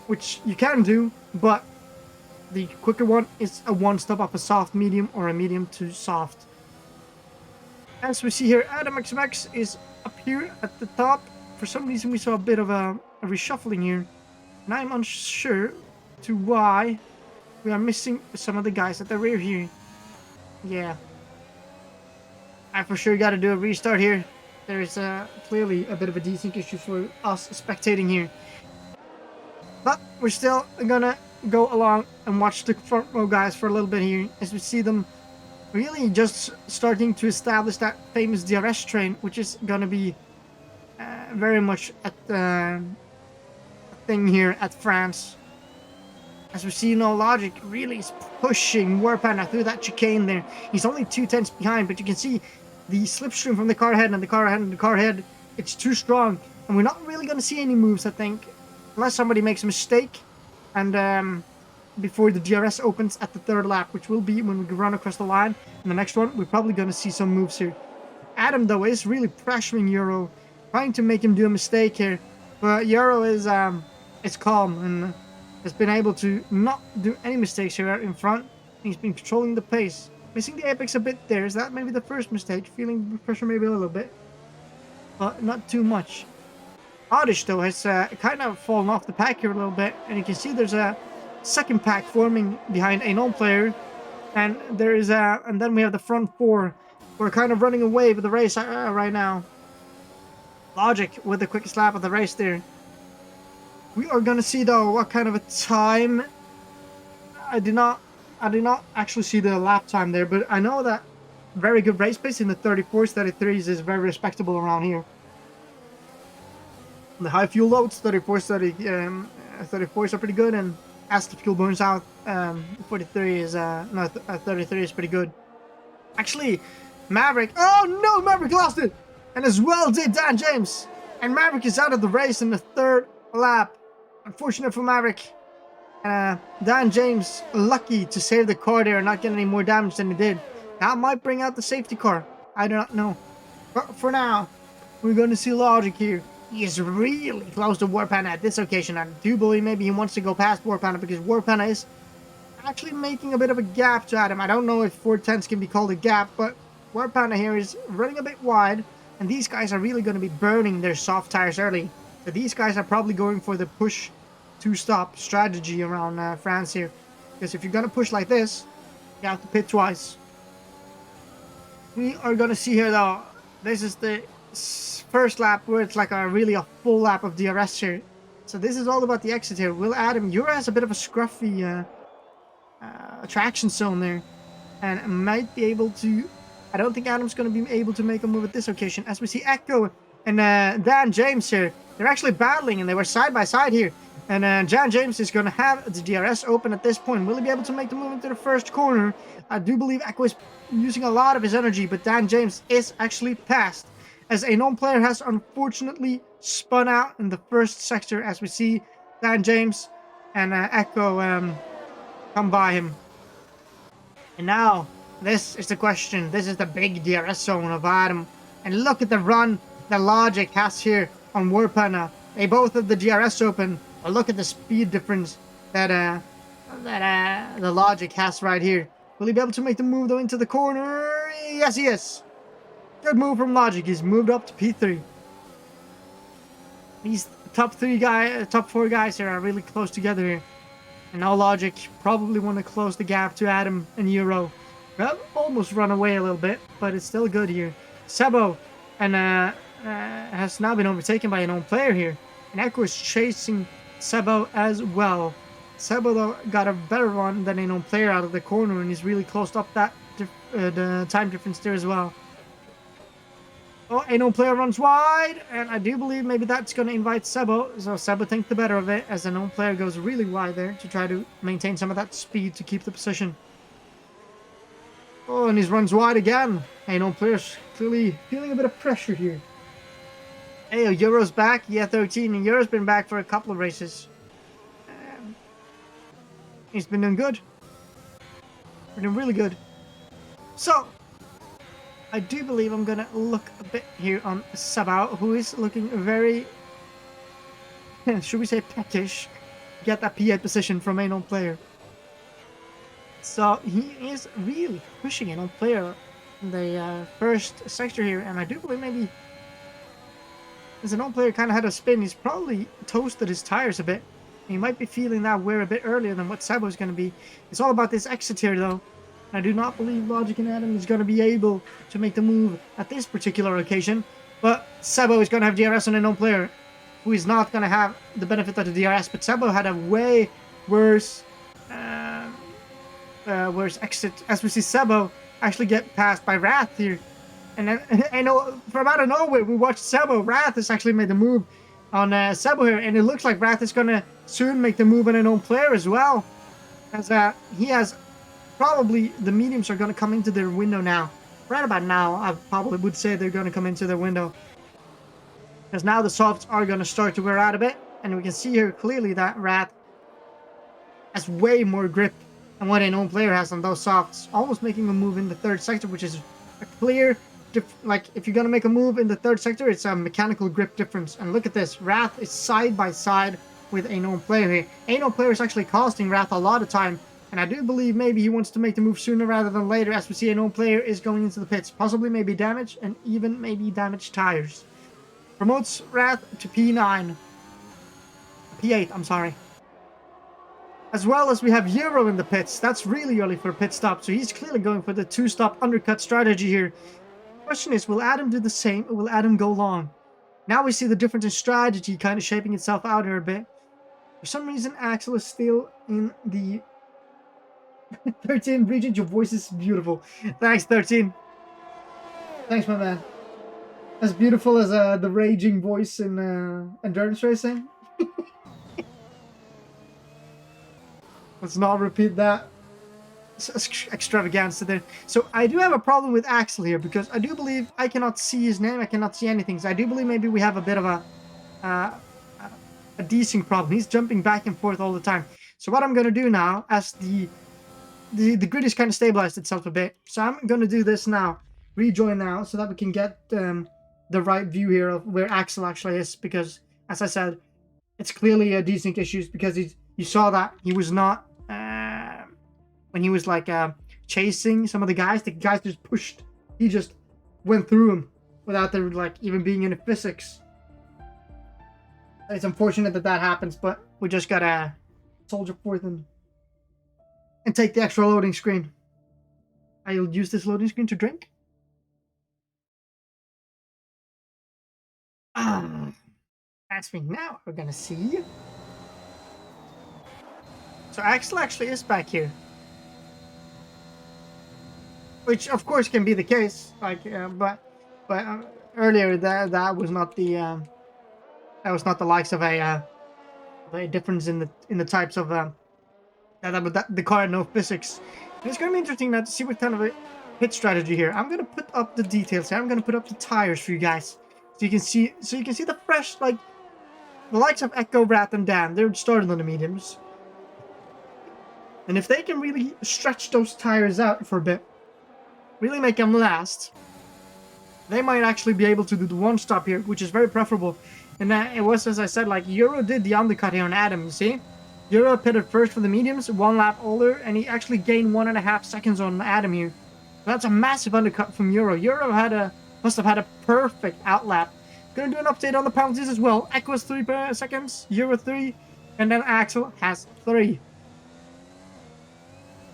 which you can do, but the quicker one is a one stop up a soft, medium, or a medium to soft. As we see here, Adam XMX is up here at the top. For some reason, we saw a bit of a reshuffling here, and I'm unsure to why we are missing some of the guys at the rear here. Yeah, I for sure got to do a restart here. There's clearly a bit of a desync issue for us spectating here. But we're still gonna go along and watch the front row guys for a little bit here as we see them really just starting to establish that famous DRS train, which is gonna be very much at the thing here at France. As we see, No Logic really is pushing Warpanda through that chicane there. He's only 2/10 behind, but you can see the slipstream from the car ahead and the car ahead and the car ahead. It's too strong, and we're not really going to see any moves, I think, unless somebody makes a mistake. And before the DRS opens at the third lap, which will be when we run across the line. In the next one, we're probably going to see some moves here. Adam, though, is really pressuring Euro, trying to make him do a mistake here. But Euro is calm and has been able to not do any mistakes here in front. He's been controlling the pace. Missing the apex a bit there. Is that maybe the first mistake? Feeling the pressure maybe a little bit, but not too much. Oddish, though, has kind of fallen off the pack here a little bit, and you can see there's a second pack forming behind a known player, and there is and then we have the front four. We're kind of running away with the race right now. Logic with the quickest lap of the race there. We are gonna see, though, what kind of a time. I did not actually see the lap time there, but I know that very good race pace in the 34s, 33s is very respectable around here. The high fuel loads, 34s are pretty good, and as the fuel burns out, 33 is no, 33 is pretty good. Actually, Maverick, oh no, Maverick lost it, and as well did Dan James, and Maverick is out of the race in the third lap. Unfortunate for Maverick. Dan James lucky to save the car there and not get any more damage than he did. That might bring out the safety car. I do not know. But for now, we're going to see Logic here. He is really close to Warpanda at this occasion. I do believe maybe he wants to go past Warpanda because Warpanda is actually making a bit of a gap to Adam. I don't know if 4/10s can be called a gap, but Warpanda here is running a bit wide. And these guys are really going to be burning their soft tires early. So these guys are probably going for the push to stop strategy around France here, because if you're gonna push like this, you have to pit twice. We are gonna see here, though, this is the first lap where it's like a full lap of DRS here. So this is all about the exit here. Will Adam, Euro has a bit of a scruffy traction zone there, and might be able to. I don't think Adam's gonna be able to make a move at this occasion. As we see Echo and Dan James here, they're actually battling, and they were side by side here. And Jan James is going to have the DRS open at this point. Will he be able to make the move into the first corner? I do believe Echo is using a lot of his energy, but Dan James is actually passed, as a known player has unfortunately spun out in the first sector, as we see Dan James and Echo come by him. And now, this is the question. This is the big DRS zone of Adam. And look at the run that Logic has here on Warpana. They both have the DRS open. But look at the speed difference that the Logic has right here. Will he be able to make the move though into the corner? Yes, he is. Good move from Logic. He's moved up to P3. These top four guys here are really close together here. And now Logic probably want to close the gap to Adam and Euro. Well, almost run away a little bit, but it's still good here. Sebo and has now been overtaken by an own player here. And Echo is chasing Sebo as well. Sebo though got a better run than a known player out of the corner, and he's really closed up that the time difference there as well. Oh, a known player runs wide, and I do believe maybe that's going to invite Sebo. So Sebo thinks the better of it, as a known player goes really wide there to try to maintain some of that speed to keep the position. Oh, and he runs wide again. A known player's clearly feeling a bit of pressure here. Hey, Euro's back. Yeah, 13, and Euro's been back for a couple of races. He's been doing good. Been doing really good. So, I do believe I'm gonna look a bit here on Sabao, who is looking very, should we say, peckish. Get that P8 position from a known player. So he is really pushing a known player in the first sector here, and I do believe maybe as a known player kind of had a spin, he's probably toasted his tires a bit. He might be feeling that wear a bit earlier than what Sebo is going to be. It's all about this exit here, though. I do not believe Logic and Adam is going to be able to make the move at this particular occasion. But Sebo is going to have DRS on a known player who is not going to have the benefit of the DRS. But Sebo had a way worse exit. As we see Sebo actually get passed by Wrath here. And then, I know from out of nowhere, we watched Sebo. Wrath has actually made the move on Sebo here. And it looks like Wrath is going to soon make the move on a known player as well. As he has... Probably the mediums are going to come into their window now. Right about now, I probably would say they're going to come into their window. Because now the softs are going to start to wear out a bit. And we can see here clearly that Wrath has way more grip than what a known player has on those softs. Almost making a move in the third sector, which is a clear... like, if you're going to make a move in the third sector, it's a mechanical grip difference. And look at this. Wrath is side by side with a known player here. A known player is actually costing Wrath a lot of time. And I do believe maybe he wants to make the move sooner rather than later, as we see a known player is going into the pits. Possibly maybe damage, and even maybe damaged tires. Promotes Wrath to P9. P8, I'm sorry. As well as we have Euro in the pits. That's really early for a pit stop, so he's clearly going for the two-stop undercut strategy here. Question is, will Adam do the same, or will Adam go long? Now we see the difference in strategy kind of shaping itself out here a bit. For some reason, Axel is still in the 13, Regent, your voice is beautiful. Thanks, 13. Thanks, my man. As beautiful as the raging voice in endurance racing. Let's not repeat that. Extravaganza there. So I do have a problem with Axel here, because I do believe I cannot see his name. I cannot see anything. So I do believe maybe we have a bit of a desync problem. He's jumping back and forth all the time. So what I'm going to do now, as the grid is kind of stabilized itself a bit. So I'm going to do this now. Rejoin now, so that we can get the right view here of where Axel actually is. Because, as I said, it's clearly a desync issues, because you saw that he was not... when he was like chasing some of the guys just pushed. He just went through him without there like even being any physics. It's unfortunate that happens, but we just gotta soldier forth and take the extra loading screen. I'll use this loading screen to drink. That's me now. We're gonna see. So Axel actually is back here, which of course can be the case. Like, but earlier that was not the likes of a The difference in the types of the car and no physics. And it's gonna be interesting now to see what kind of a pit strategy here. I'm gonna put up the details here. I'm gonna put up the tires for you guys, so you can see the fresh, like the likes of Echo, Rat, and Dan. They're starting on the mediums, and if they can really stretch those tires out for a bit, really make them last, they might actually be able to do the one stop here, which is very preferable. And it was, as I said, like Euro did the undercut here on Adam, you see? Euro pitted first for the mediums, 1 lap older, and he actually gained 1.5 seconds on Adam here. That's a massive undercut from Euro. Euro must have had a perfect outlap. Gonna do an update on the penalties as well. Echo has 3 seconds, Euro 3, and then Axel has 3.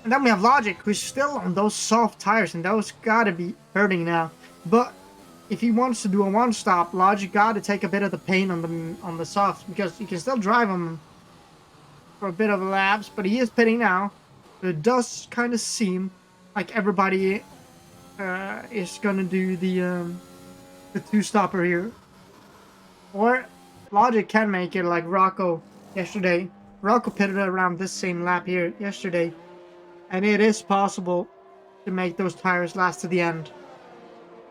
And then we have Logic, who's still on those soft tires, and those gotta be hurting now. But if he wants to do a one-stop, Logic gotta take a bit of the pain on the softs, because you can still drive him for a bit of laps, but he is pitting now. So it does kind of seem like everybody is gonna do the two-stopper here. Or Logic can make it like Rocco yesterday. Rocco pitted around this same lap here yesterday, and it is possible to make those tires last to the end.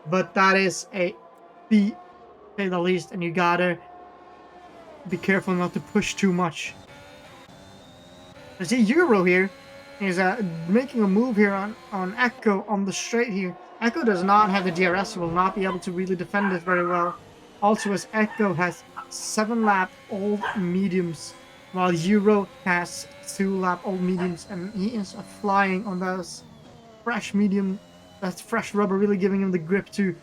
But that is a feat, to say the least, and you gotta be careful not to push too much. I see Euro here is making a move here on Echo on the straight here. Echo does not have the DRS, so will not be able to really defend it very well. Also, as Echo has 7-lap old mediums, while Euro has 2-lap old mediums, and he is flying on those fresh medium. That's fresh rubber, really giving him the grip to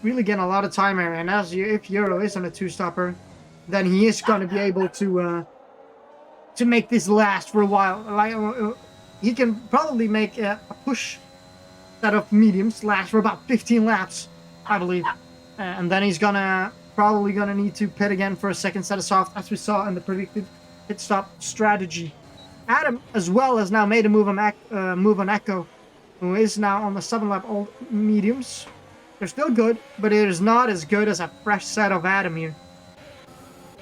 really get a lot of time here. And if Euro is on a two-stopper, then he is going to be able to make this last for a while. Like he can probably make a push set of mediums last for about 15 laps, I believe. And then he's probably gonna need to pit again for a second set of soft, as we saw in the predicted pit stop strategy. Adam as well has now made a move on Echo, who is now on the 7-lap old mediums. They're still good, but it is not as good as a fresh set of Adam here.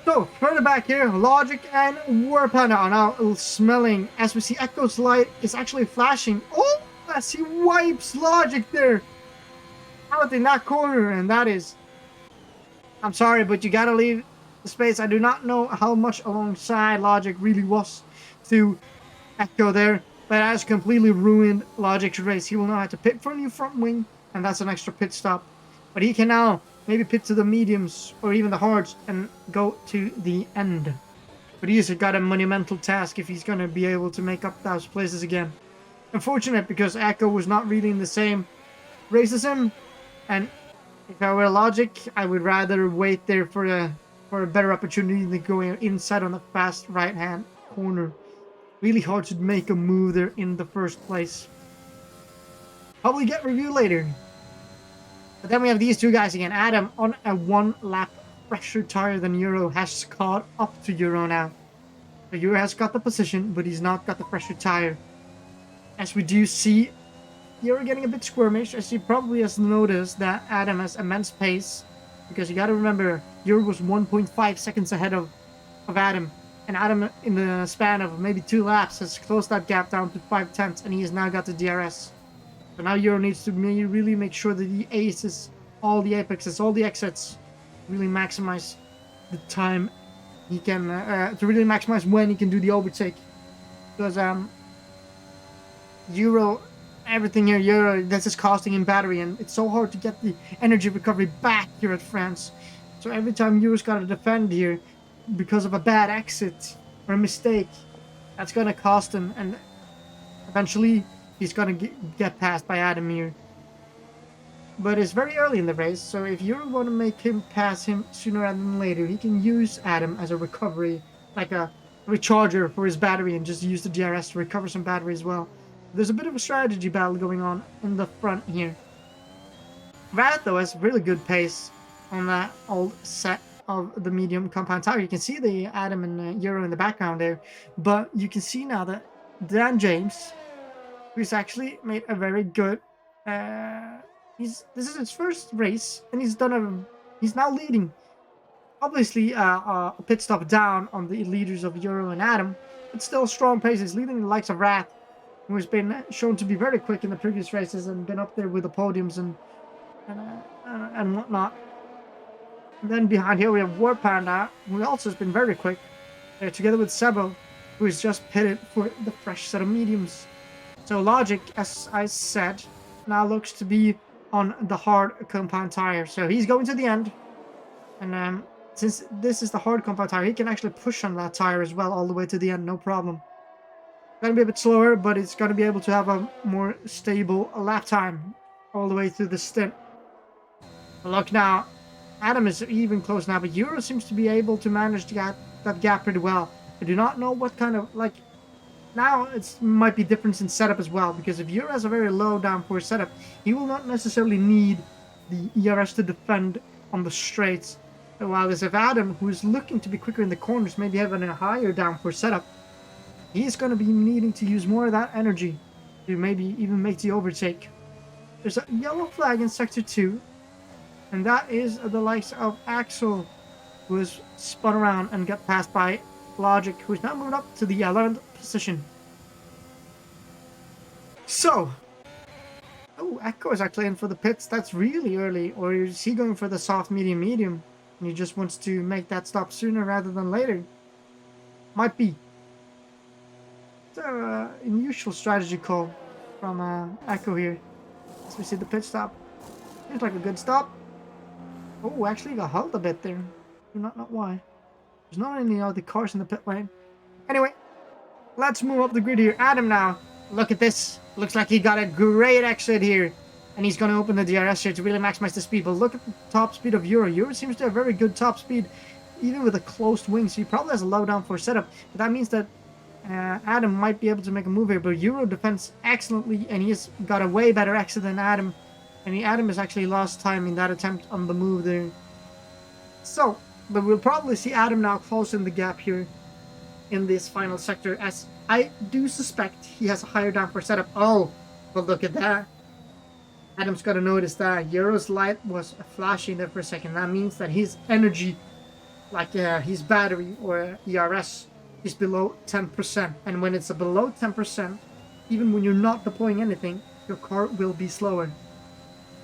So, further back here, Logic and Warpanda are now smelling. As we see, Echo's light is actually flashing. Oh, as he wipes Logic there out in that corner, and that is... I'm sorry, but you gotta leave the space. I do not know how much alongside Logic really was to Echo there, but it has completely ruined Logic's race. He will now have to pit for a new front wing, and that's an extra pit stop. But he can now maybe pit to the mediums or even the hards and go to the end. But he's got a monumental task if he's going to be able to make up those places again. Unfortunate, because Echo was not really in the same race as him, and if I were Logic, I would rather wait there for a better opportunity than going inside on the fast right-hand corner. Really hard to make a move there in the first place. Probably get review later. But then we have these two guys again. Adam on a 1-lap fresher tire than Euro has caught up to Euro now. So Euro has got the position, but he's not got the fresher tire. As we do see Euro getting a bit squirmish, as he probably has noticed that Adam has immense pace. Because you gotta remember, Euro was 1.5 seconds ahead of Adam. And Adam, in the span of maybe 2 laps, has closed that gap down to 5/10, and he has now got the DRS. So now Euro needs to really make sure that he aces all the apexes, all the exits, really maximize the time he can, to really maximize when he can do the overtake. Because Euro, everything here, Euro, this is costing him battery, and it's so hard to get the energy recovery back here at France. So every time Euro's got to defend here, because of a bad exit or a mistake, that's going to cost him, and eventually he's going to get passed by Adam here. But it's very early in the race, so if you want to make him pass him sooner rather than later, he can use Adam as a recovery, like a recharger for his battery, and just use the DRS to recover some battery as well. There's a bit of a strategy battle going on in the front here. Rat, though, has really good pace on that old set of the medium compound tire. You can see the Adam and Euro in the background there, but you can see now that Dan James, who's actually made a very good this is his first race, and he's now leading Obviously, a pit stop down on the leaders of Euro and Adam, but still strong paces, leading the likes of Wrath, who has been shown to be very quick in the previous races and been up there with the podiums and whatnot. And then behind here we have War Panda, who also has been very quick, together with Sebo, who is just pitted for the fresh set of mediums. So Logic, as I said, now looks to be on the hard compound tire. So he's going to the end. And since this is the hard compound tire, he can actually push on that tire as well all the way to the end, no problem. Gonna be a bit slower, but it's gonna be able to have a more stable lap time all the way through the stint. But look now, Adam is even close now, but Euro seems to be able to manage that gap pretty well. I do not know what kind of, like, now it might be difference in setup as well, because if Euro has a very low downforce setup, he will not necessarily need the ERS to defend on the straights. While as if Adam, who is looking to be quicker in the corners, maybe having a higher downforce setup, he's going to be needing to use more of that energy to maybe even make the overtake. There's a yellow flag in Sector 2, and that is the likes of Axel, who has spun around and got passed by Logic, who is now moving up to the 11th position. So, oh, Echo is actually in for the pits. That's really early. Or is he going for the soft, medium, medium? And he just wants to make that stop sooner rather than later. Might be. So, unusual strategy call from Echo here. As we see the pit stop. Seems like a good stop. Oh, actually got held a bit there. Do not know why. There's not any other cars in the pit lane. Anyway, let's move up the grid here. Adam now. Look at this. Looks like he got a great exit here. And he's going to open the DRS here to really maximize the speed. But look at the top speed of Euro. Euro seems to have very good top speed, even with a closed wing. So he probably has a low downforce setup. But that means that Adam might be able to make a move here. But Euro defends excellently, and he's got a way better exit than Adam. And Adam has actually lost time in that attempt on the move there. So, but we'll probably see Adam now closing the gap here in this final sector, as I do suspect he has a higher downforce setup. Oh, but look at that. Adam's got to notice that Euro's light was flashing there for a second. That means that his energy, like his battery or ERS, is below 10%. And when it's below 10%, even when you're not deploying anything, your car will be slower.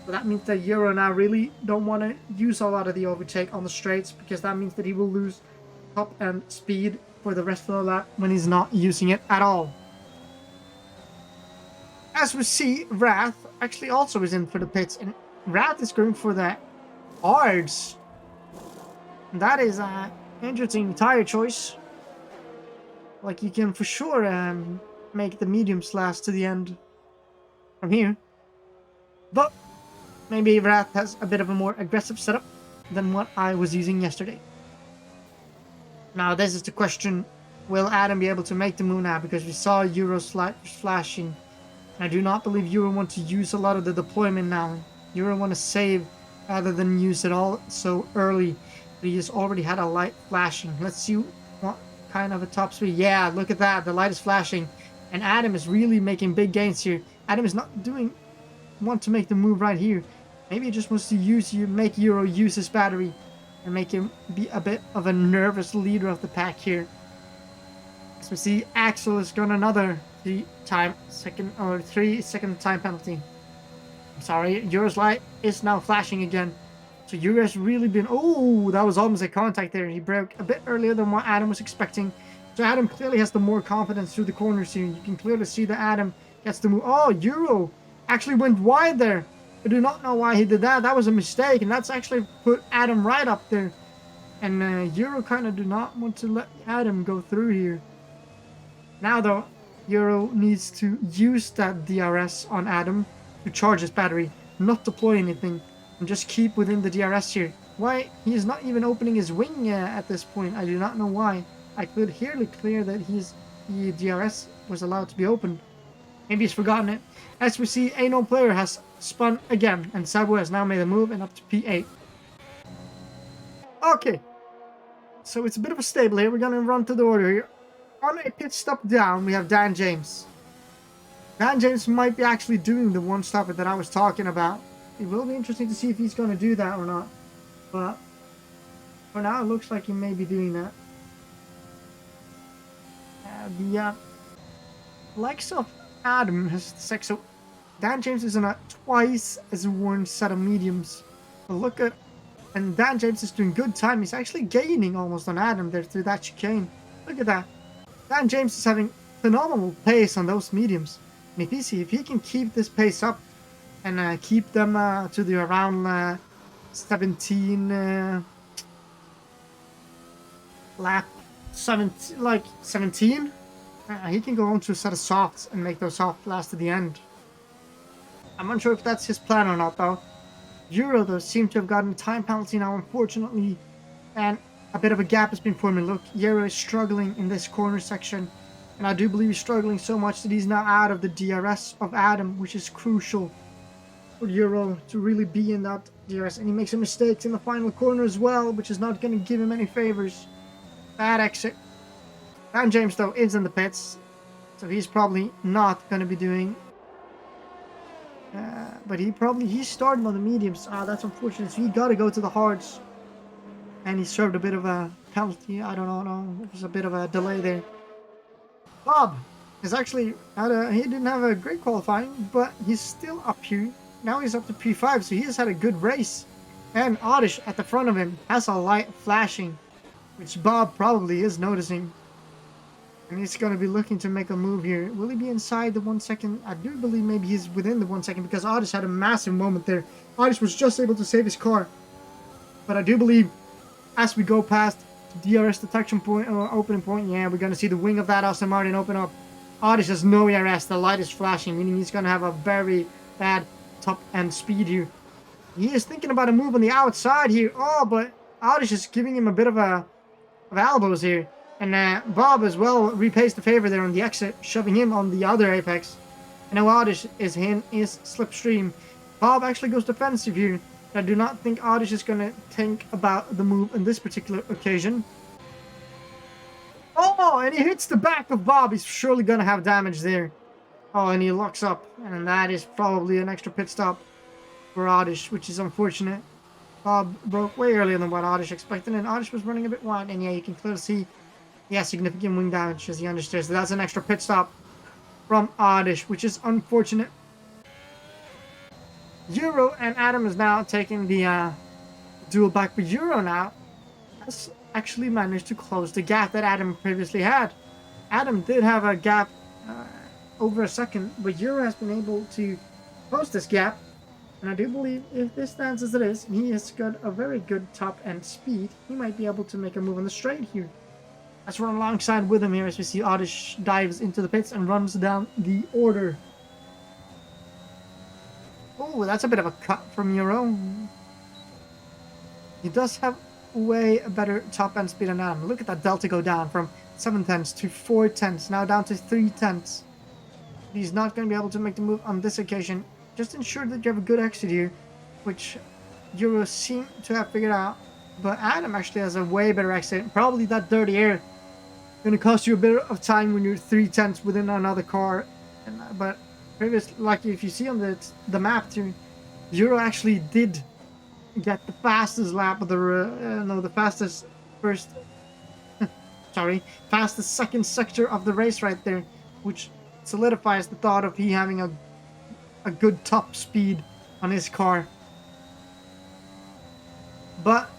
So that means that Euro now really don't want to use a lot of the overtake on the straights, because that means that he will lose top end speed for the rest of the lap when he's not using it at all. As we see, Wrath actually also is in for the pits, and Wrath is going for the hards. And that is an interesting tire choice. Like, you can for sure make the mediums last to the end from here. But maybe Wrath has a bit of a more aggressive setup than what I was using yesterday. Now, this is the question. Will Adam be able to make the move now? Because we saw Euro flashing. And I do not believe Euro want to use a lot of the deployment now. Euro want to save rather than use it all so early. But he has already had a light flashing. Let's see what kind of a top speed. Yeah, look at that. The light is flashing. And Adam is really making big gains here. Adam is not want to make the move right here. Maybe he just wants to make Euro use his battery and make him be a bit of a nervous leader of the pack here. As we see, Axel has got another 3-second time penalty. I'm sorry, Euro's light is now flashing again. So Euro has really been... Oh, that was almost a contact there. He broke a bit earlier than what Adam was expecting. So Adam clearly has the more confidence through the corners here. You can clearly see that Adam gets the move. Oh, Euro actually went wide there. I do not know why he did that. That was a mistake, and that's actually put Adam right up there. And Euro kind of do not want to let Adam go through here. Now, though, Euro needs to use that DRS on Adam to charge his battery, not deploy anything, and just keep within the DRS here. Why he is not even opening his wing at this point, I do not know why. I could hear clear that the DRS was allowed to be opened. Maybe he's forgotten it. As we see, a no player has spun again, and Sabu has now made a move and up to P8. Okay, so it's a bit of a stable here. We're going to run to the order here. On a pit stop down, we have Dan James. Dan James might be actually doing the one stopper that I was talking about. It will be interesting to see if he's going to do that or not. But For now, it looks like he may be doing that. The likes of Adam has six. So Dan James is in a twice as worn set of mediums. But look at, and Dan James is doing good time. He's actually gaining almost on Adam there through that chicane. Look at that. Dan James is having phenomenal pace on those mediums. And if he can keep this pace up and keep them to the around 17 lap 17, like 17, he can go on to a set of softs and make those soft last to the end. I'm unsure if that's his plan or not though. Euro though seems to have gotten a time penalty now, unfortunately, and a bit of a gap has been forming. Look, Euro is struggling in this corner section, and I do believe he's struggling so much that he's now out of the DRS of Adam, which is crucial for Euro to really be in that DRS. And he makes some mistakes in the final corner as well, which is not going to give him any favors. Bad exit. Dan James though is in the pits, so he's probably not going to be doing. But he's starting on the mediums. That's unfortunate. So he got to go to the hards, and he served a bit of a penalty. I don't know. It was a bit of a delay there. Bob is actually he didn't have a great qualifying, but he's still up here. Now he's up to P5, so he has had a good race. And Oddish at the front of him has a light flashing, which Bob probably is noticing. And he's going to be looking to make a move here. Will he be inside the 1 second? I do believe maybe he's within the 1 second because Oddish had a massive moment there. Oddish was just able to save his car. But I do believe as we go past the DRS detection point or opening point, yeah, we're going to see the wing of that Aston Martin open up. Oddish has no ERS. The light is flashing, meaning he's going to have a very bad top end speed here. He is thinking about a move on the outside here. Oh, but Oddish is giving him a bit of elbows here. And Bob as well repays the favor there on the exit, shoving him on the other apex. And now Oddish is in his slipstream. Bob actually goes defensive here. I do not think Oddish is going to think about the move on this particular occasion. Oh, and he hits the back of Bob. He's surely going to have damage there. Oh, and he locks up. And that is probably an extra pit stop for Oddish, which is unfortunate. Bob broke way earlier than what Oddish expected, and Oddish was running a bit wide. And yeah, you can clearly see he has significant wing damage as he understeers. So that's an extra pit stop from Oddish, which is unfortunate. Euro and Adam is now taking the duel back, but Euro now has actually managed to close the gap that Adam previously had. Adam did have a gap over a second, but Euro has been able to close this gap. And I do believe if this stands as it is, and he has got a very good top end speed, he might be able to make a move on the straight here. Let's run alongside with him here as we see Oddish dives into the pits and runs down the order. Oh, that's a bit of a cut from Euro. He does have way a better top end speed than Adam. Look at that delta go down from 7 tenths to 4 tenths, now down to 3 tenths. He's not going to be able to make the move on this occasion. Just ensure that you have a good exit here, which Euro seem to have figured out. But Adam actually has a way better exit. Probably that dirty air going to cost you a bit of time when you're 3 tenths within another car. But previous, like if you see on the map too, Euro actually did get the fastest lap of the fastest first, fastest second sector of the race right there, which solidifies the thought of he having a good top speed on his car. But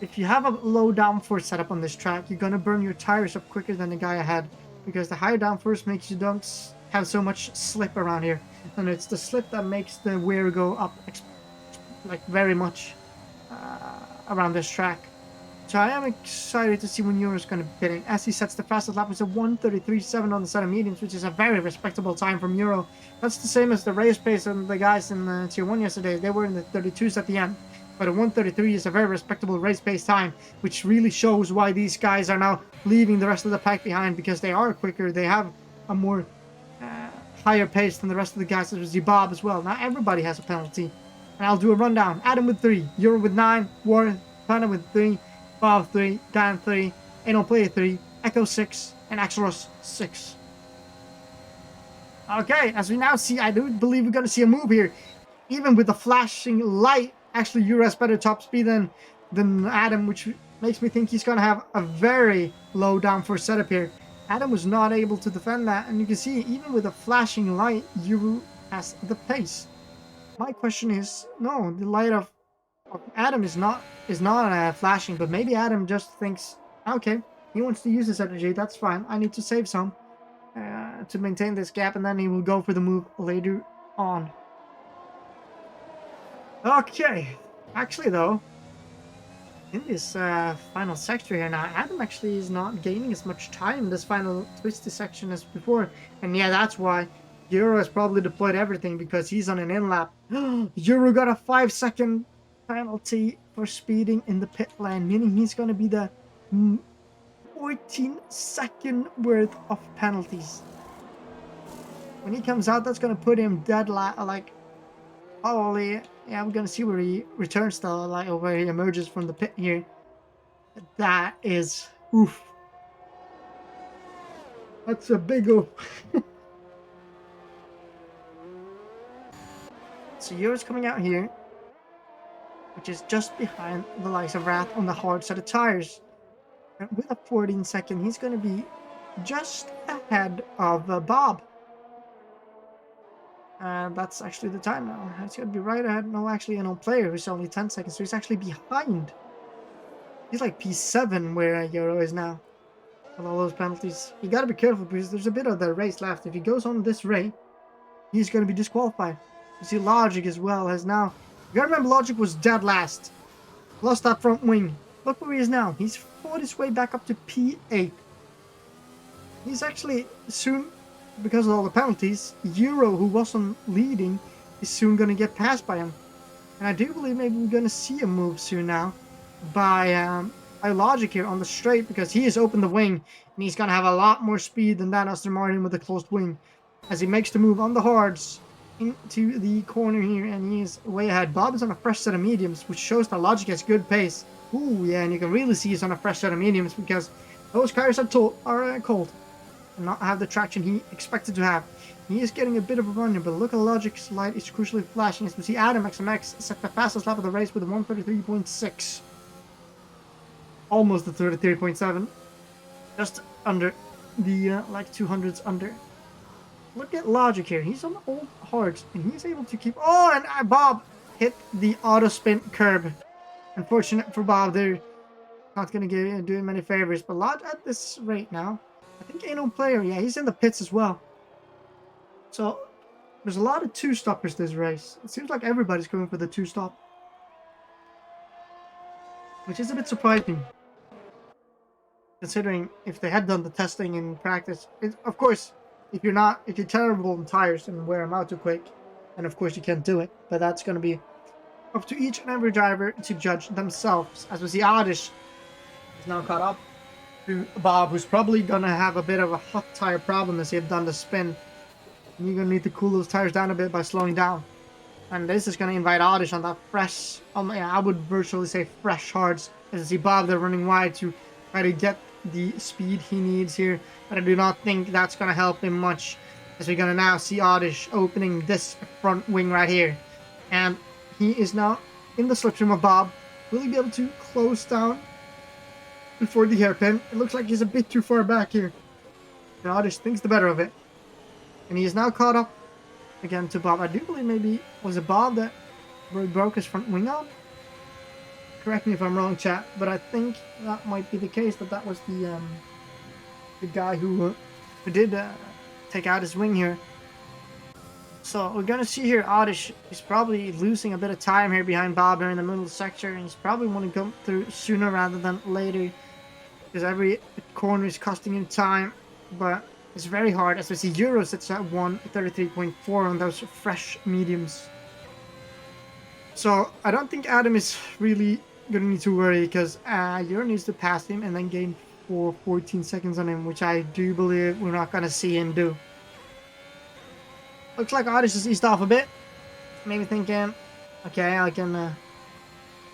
if you have a low downforce setup on this track, you're going to burn your tires up quicker than the guy ahead, because the higher downforce makes you don't have so much slip around here, and it's the slip that makes the wear go up like very much around this track. So I am excited to see when Euro's going to be pitting, as he sets the fastest lap with a 1:33.7 on the set of mediums, which is a very respectable time from Euro. That's the same as the race pace of the guys in Tier 1 yesterday. They were in the 32s at the end. But a 1:33 is a very respectable race pace time, which really shows why these guys are now leaving the rest of the pack behind, because they are quicker. They have a more higher pace than the rest of the guys. There's Bob as well. Now everybody has a penalty. And I'll do a rundown. Adam with 3, Euro with 9, Warren, Pana with 3, Bob 3, Dan 3, Anal Player 3, Echo 6, and Axelos 6. Okay, as we now see, I do believe we're going to see a move here. Even with the flashing light, actually Euro has better top speed than than Adam, which makes me think he's going to have a very low downforce setup here. Adam was not able to defend that, and you can see even with a flashing light, Yuru has the pace. My question is, no, the light of Adam is not flashing, but maybe Adam just thinks, okay, he wants to use this energy, that's fine. I need to save some to maintain this gap, and then he will go for the move later on. Okay, actually though, in this final sector here now, Adam actually is not gaining as much time in this final twisty section as before, and yeah, that's why Euro has probably deployed everything, because he's on an in-lap. Euro got a 5-second penalty for speeding in the pit lane, meaning he's going to be the 14-second worth of penalties. When he comes out, that's going to put him dead like probably, yeah, we're going to see where he returns though, like where he emerges from the pit here. That is, oof. That's a big oof. So Euro's coming out here, which is just behind the likes of Wrath on the hard set of tires. And with a 14-second, he's going to be just ahead of Bob. That's actually the time now. He's going to be right ahead. No, actually, an old player who's only 10 seconds, so he's actually behind. He's like P7 where Euro is now. With all those penalties. You got to be careful because there's a bit of the race left. If he goes on this race, he's going to be disqualified. You see Logic as well has now... You gotta remember Logic was dead last. Lost that front wing. Look where he is now. He's fought his way back up to P8. He's actually soon, because of all the penalties, Euro, who wasn't leading, is soon gonna get passed by him. And I do believe maybe we're gonna see a move soon now by Logic here on the straight, because he has opened the wing and he's gonna have a lot more speed than that Aston Martin with a closed wing. As he makes the move on the hards into the corner here, and he is way ahead. Bob is on a fresh set of mediums, which shows that Logic has good pace. Ooh, yeah, and you can really see he's on a fresh set of mediums because those tires are cold and not have the traction he expected to have. He is getting a bit of a run here, but look at Logic's light is crucially flashing. As we see Adam XMX set the fastest lap of the race with a 133.6. Almost the 33.7. Just under the, like 200s under. Look at Logic here. He's on old hards, and he's able to keep... Oh, and Bob hit the auto spin curb. Unfortunate for Bob there. Not going to do him any favors, but Lodge at this rate now. I think ain't no player. Yeah, he's in the pits as well. So, there's a lot of two-stoppers this race. It seems like everybody's going for the two-stop. Which is a bit surprising. Considering if they had done the testing in practice. Of course... If you're terrible on tires and wear them out too quick, then of course you can't do it. But that's going to be up to each and every driver to judge themselves. As we see, Adish is now caught up to Bob, who's probably going to have a bit of a hot tire problem as they've done the spin. And you're going to need to cool those tires down a bit by slowing down. And this is going to invite Adish on that fresh, I would virtually say fresh hards. As you see Bob, they're running wide to try to get the speed he needs here, but I do not think that's going to help him much, as we're going to now see Oddish opening this front wing right here, and he is now in the slipstream of Bob. Will he be able to close down before the hairpin? It looks like he's a bit too far back here, and Oddish thinks the better of it, and he is now caught up again to Bob. I do believe maybe was it Bob that broke his front wing out? Correct me if I'm wrong, chat, but I think that might be the case, that was the guy who did take out his wing here. So we're gonna see here Oddish is probably losing a bit of time here behind Bob here in the middle sector, and he's probably want to come through sooner rather than later, because every corner is costing him time, but it's very hard. As we see Euro sits at 133.4 on those fresh mediums. So I don't think Adam is really gonna need to worry, because Euro needs to pass him and then gain 14 seconds on him, which I do believe we're not gonna see him do. Looks like Oddish is eased off a bit. Maybe thinking, okay, I can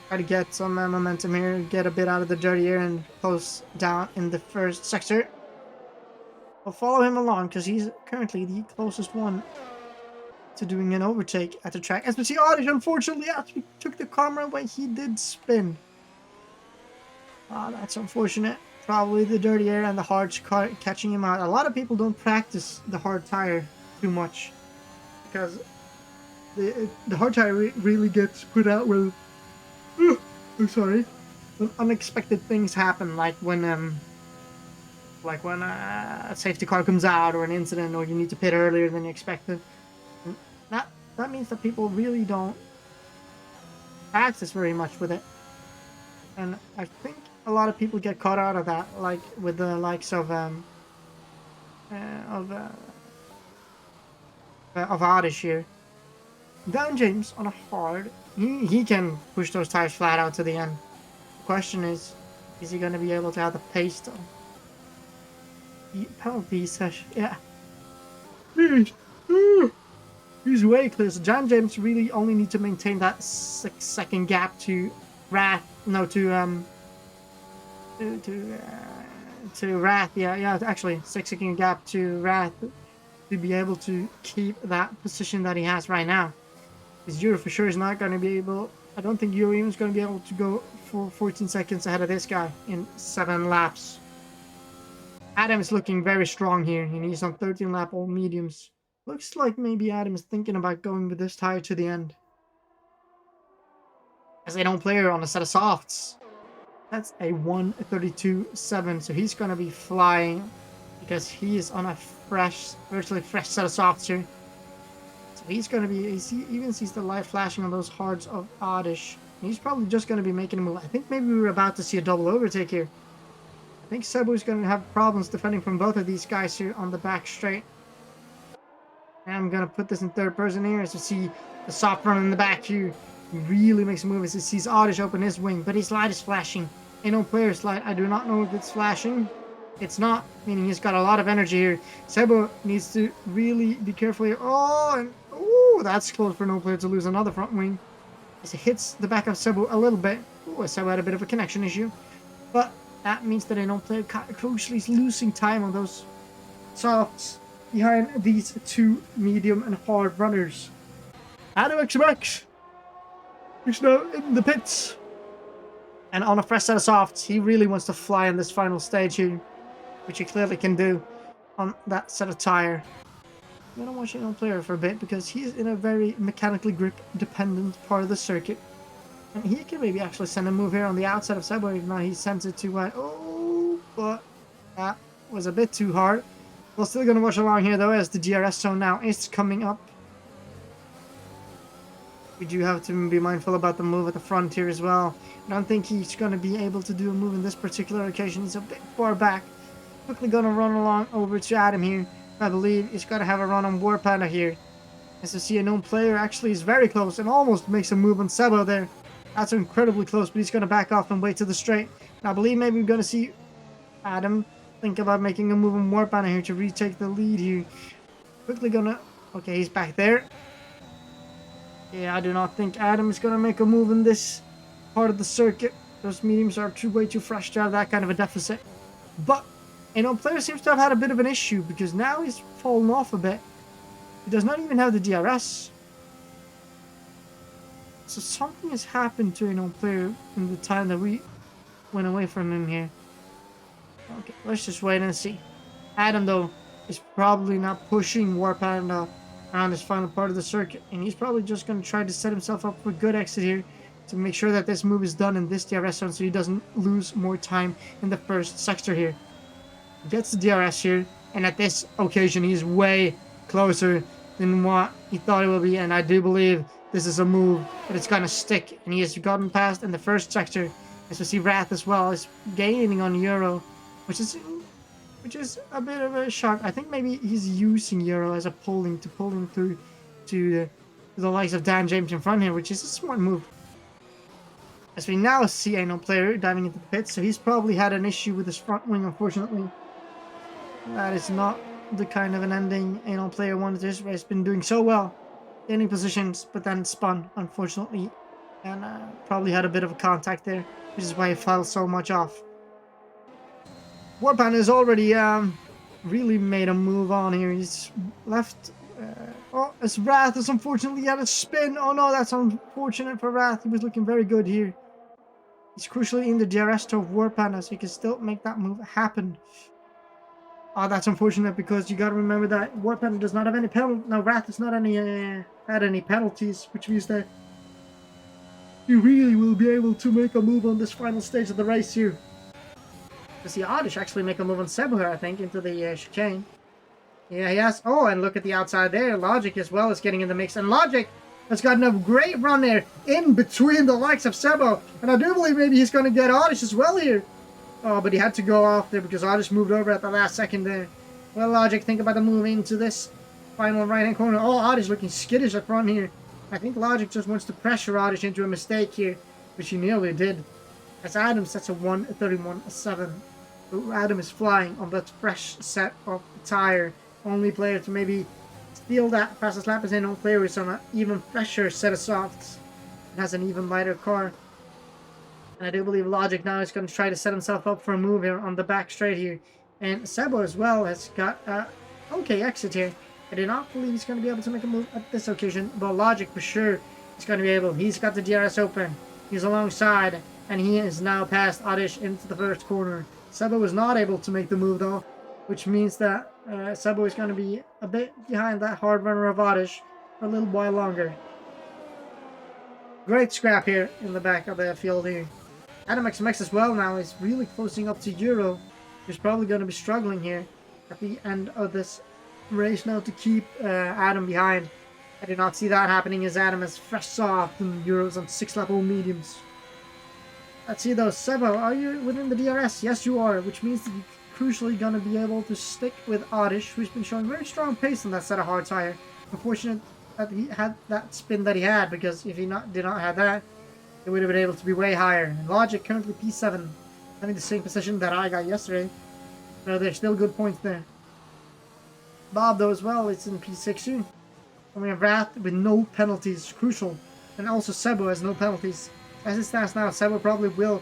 try to get some momentum here, get a bit out of the dirt here, and close down in the first sector. I'll follow him along because he's currently the closest one to doing an overtake at the track. As we see, Oddish unfortunately actually took the camera away. He did spin. That's unfortunate. Probably the dirty air and the hard catching him out. A lot of people don't practice the hard tire too much because the hard tire really gets put out when I'm sorry, when unexpected things happen, like when a safety car comes out or an incident, or you need to pit earlier than you expected. And that means that people really don't practice very much with it, and I think a lot of people get caught out of that, like with the likes of Oddish here. Dan James on a hard, he can push those tires flat out to the end. The question is he going to be able to have the pace though? The penalty session, yeah. He's way clear. So Dan James really only need to maintain that 6-second gap to Wrath. No, to Wrath. Yeah. Actually, 6-second gap to Wrath to be able to keep that position that he has right now. Because Euro for sure is not going to be able. I don't think Euro even is going to be able to go for 14 seconds ahead of this guy in 7 laps. Adam is looking very strong here, and he's on 13 lap all mediums. Looks like maybe Adam is thinking about going with this tire to the end, as they don't play her on a set of softs. That's a 1:32.7, so he's going to be flying because he is on a virtually fresh set of softs here. So he's going to be, he even sees the light flashing on those hards of Oddish. He's probably just going to be making a move. I think maybe we were about to see a double overtake here. I think Sebo is going to have problems defending from both of these guys here on the back straight. And I'm going to put this in third person here as you see the soft run in the back here. He really makes a move as he sees Oddish open his wing, but his light is flashing. Ain't no player's light. I do not know if it's flashing. It's not, meaning he's got a lot of energy here. Sebo needs to really be careful here. Oh, that's close for no player to lose another front wing. As it hits the back of Sebo a little bit. Oh, Sebo had a bit of a connection issue. But that means that a no player crucially is losing time on those softs behind these two medium and hard runners. Adam XMX is now in the pits. And on a fresh set of softs, he really wants to fly in this final stage here, which he clearly can do on that set of tire. I'm going to watch it on player for a bit because he is in a very mechanically grip dependent part of the circuit. And he can maybe actually send a move here on the outside of Sebo, even though he sends it to but that was a bit too hard. We're still going to watch along here though, as the GRS zone now is coming up. We do have to be mindful about the move at the front here as well. I don't think he's going to be able to do a move in this particular occasion. He's a bit far back. Quickly going to run along over to Adam here. I believe he's got to have a run on War Panda here. As you see, a known player actually is very close and almost makes a move on Sebo there. That's incredibly close, but he's going to back off and wait to the straight. And I believe maybe we're going to see Adam think about making a move on War Panda here to retake the lead here. Quickly going to... Okay, he's back there. Yeah, I do not think Adam is going to make a move in this part of the circuit. Those mediums are way too fresh to have that kind of a deficit. But, player seems to have had a bit of an issue because now he's fallen off a bit. He does not even have the DRS. So something has happened to player in the time that we went away from him here. Okay, let's just wait and see. Adam, though, is probably not pushing War Panda around this final part of the circuit, and he's probably just going to try to set himself up for a good exit here to make sure that this move is done in this DRS zone so he doesn't lose more time in the first sector here. He gets the DRS here, and at this occasion he's way closer than what he thought it would be, and I do believe this is a move that it's going to stick, and he has gotten past in the first sector. As we see Wrath as well is gaining on Euro, which is a bit of a shock. I think maybe he's using Euro as a pulling through to the likes of Dan James in front here, which is a smart move. As we now see a no player diving into the pits, so he's probably had an issue with his front wing, unfortunately. That is not the kind of an ending a no player wanted this race. Been doing so well, gaining positions, but then spun, unfortunately, and probably had a bit of a contact there, which is why he fell so much off. War Panda has already really made a move on here. He's left. As Wrath is unfortunately at a spin. Oh no, that's unfortunate for Wrath. He was looking very good here. He's crucially in the DRS to War Panda, so he can still make that move happen. Oh, that's unfortunate because you got to remember that War Panda does not have any penalty. No, Wrath does not had any penalties, which means that you really will be able to make a move on this final stage of the race here. To see Oddish actually make a move on Sebo here, I think, into the chicane. Yeah, he has. Oh, and look at the outside there. Logic as well is getting in the mix. And Logic has gotten a great run there in between the likes of Sebo. And I do believe maybe he's going to get Oddish as well here. Oh, but he had to go off there because Oddish moved over at the last second there. Well, Logic, think about the move into this final right-hand corner. Oh, Oddish looking skittish up front here. I think Logic just wants to pressure Oddish into a mistake here, which he nearly did. As Adam sets a 1:31.7. Adam is flying on that fresh set of tire. Only player to maybe steal that fastest lap is in. Only player is on an even fresher set of softs. It has an even lighter car. And I do believe Logic now is going to try to set himself up for a move here on the back straight here. And Sebo as well has got a okay exit here. I do not believe he's going to be able to make a move at this occasion. But Logic for sure is going to be able. He's got the DRS open. He's alongside. And he is now past Oddish into the first corner. Sebo was not able to make the move though, which means that Sebo is going to be a bit behind that hard runner of Oddish for a little while longer. Great scrap here in the back of the field here. Adam XMX as well now is really closing up to Euro, who's probably going to be struggling here at the end of this race now to keep Adam behind. I did not see that happening as Adam is fresh soft and Euro's on 6-lap old mediums. Let's see though, Sebo, are you within the DRS? Yes, you are, which means that you're crucially going to be able to stick with Oddish, who's been showing very strong pace on that set of hard tire. Unfortunate that he had that spin that he had, because if he did not have that, he would have been able to be way higher. And Logic currently P7, having the same position that I got yesterday. So there's still good points there. Bob though as well, it's in P6 too. And we have Wrath with no penalties, crucial. And also Sebo has no penalties. As it stands now, Sebo probably will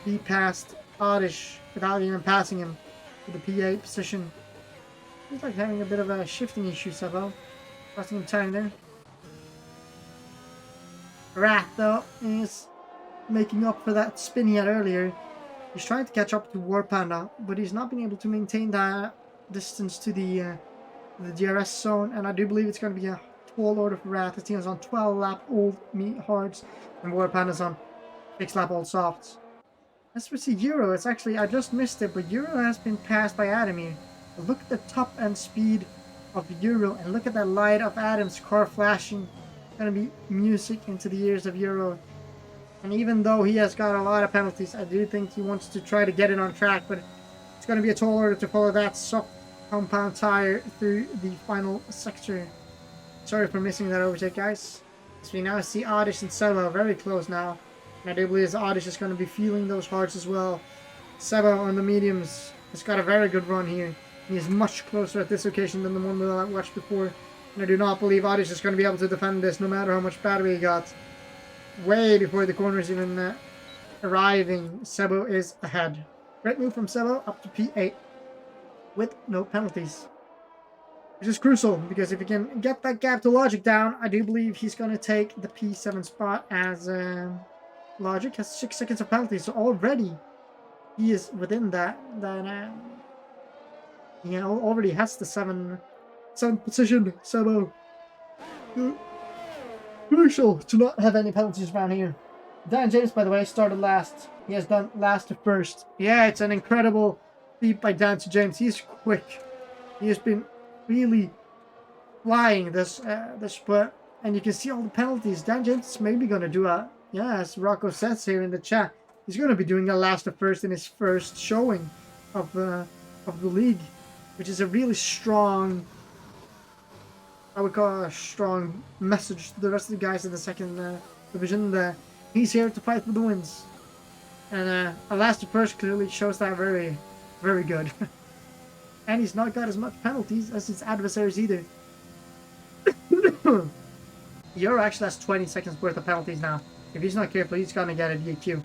be past Oddish without even passing him to the P8 position. He's like having a bit of a shifting issue, Sebo. Costing him time there. Wrath, though, is making up for that spin he had earlier. He's trying to catch up to War Panda, but he's not been able to maintain that distance to the DRS zone, and I do believe it's going to be a tall order for Wrath. His team is on 12-lap old meat hards, and War Panda's on 6-lap old softs. As for Euro, it's actually, I just missed it, but Euro has been passed by Adam here. Look at the top end speed of Euro, and look at that light of Adam's car flashing. Gonna be music into the ears of Euro. And even though he has got a lot of penalties, I do think he wants to try to get it on track, but it's gonna be a tall order to follow that soft compound tire through the final sector. Sorry for missing that overtake, guys. So we now see Oddish and Sebo very close now. And I do believe Oddish is going to be feeling those hearts as well. Sebo on the mediums has got a very good run here. He is much closer at this occasion than the one that I watched before. And I do not believe Oddish is going to be able to defend this no matter how much battery he got. Way before the corner is even arriving, Sebo is ahead. Great move from Sebo up to P8 with no penalties. Which is crucial, because if he can get that gap to Logic down, I do believe he's going to take the P7 spot, as Logic has 6 seconds of penalty. So already he is within that. He already has the 7th position. So crucial to not have any penalties around here. Dan James, by the way, started last. He has done last to first. Yeah, it's an incredible feat by Dan James. He's quick. He has been really flying this split, and you can see all the penalties. Dan James is maybe going to do a, as Rocco says here in the chat, he's going to be doing a last to first in his first showing of the league, which is a really strong, I would call it a strong message to the rest of the guys in the second division. He's here to fight for the wins, and a last to first clearly shows that very, very good. And he's not got as much penalties as his adversaries either. Euro actually has 20 seconds worth of penalties now. If he's not careful, he's gonna get a DQ.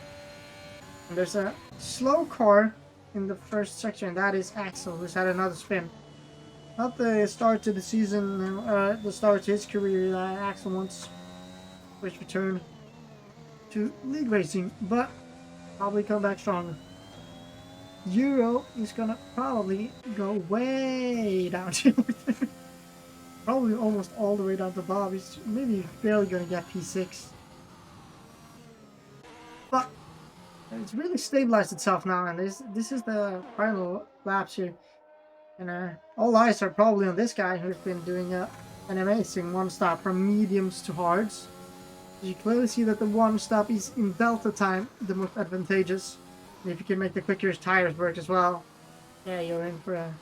And there's a slow car in the first section, and that is Axel, who's had another spin. Not the start to the season, the start to his career. Axel wants first return to league racing, but probably come back stronger. Euro is gonna probably go way down to probably almost all the way down to Bob. He's maybe barely gonna get P6. But it's really stabilized itself now, and this is the final laps here. And all eyes are probably on this guy who's been doing an amazing one-stop from mediums to hards. You clearly see that the one-stop is in delta time the most advantageous. And if you can make the quicker tires work as well, yeah, you're in for a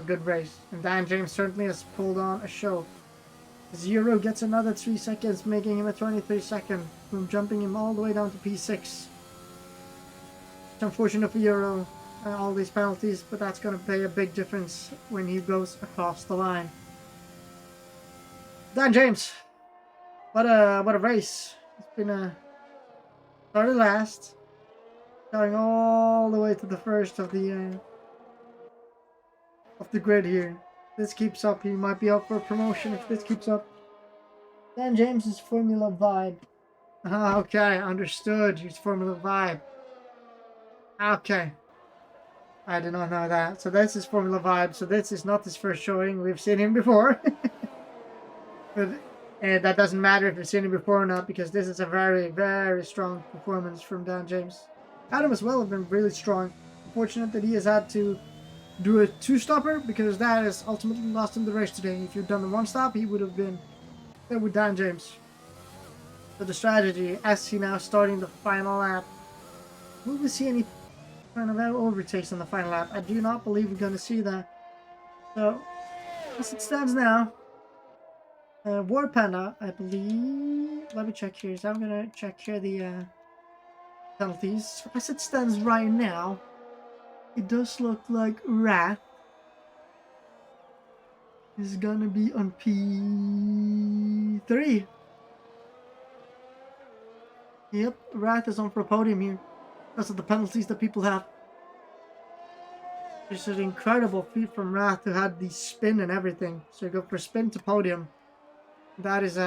good race. And Dan James certainly has pulled on a show. Zero gets another 3 seconds, making him a 23 second, from jumping him all the way down to P6. It's unfortunate for Euro, all these penalties, but that's going to play a big difference when he goes across the line. Dan James, what a race! It's been started last, going all the way to the first of the grid here. If this keeps up, he might be up for promotion if this keeps up. Dan James's Formula Vibe. Okay, understood. His Formula Vibe. Okay. I did not know that. So that's his Formula Vibe. So this is not his first showing. We've seen him before. But that doesn't matter if you've seen him before or not, because this is a very, very strong performance from Dan James. Adam as well have been really strong. Unfortunate that he has had to do a two-stopper, because that has ultimately lost him the race today. If you'd done the one-stop, he would have been there with Dan James. So the strategy, as he now starting the final lap. Will we see any kind of overtakes on the final lap? I do not believe we're going to see that. So, as it stands now, War Panda, I believe. Let me check here. So I'm going to check here the penalties. As it stands right now, it does look like Wrath is gonna be on P3. Yep, Wrath is on for a podium here. Because of the penalties that people have. It's an incredible feat from Wrath, who had the spin and everything. So you go for spin to podium. That is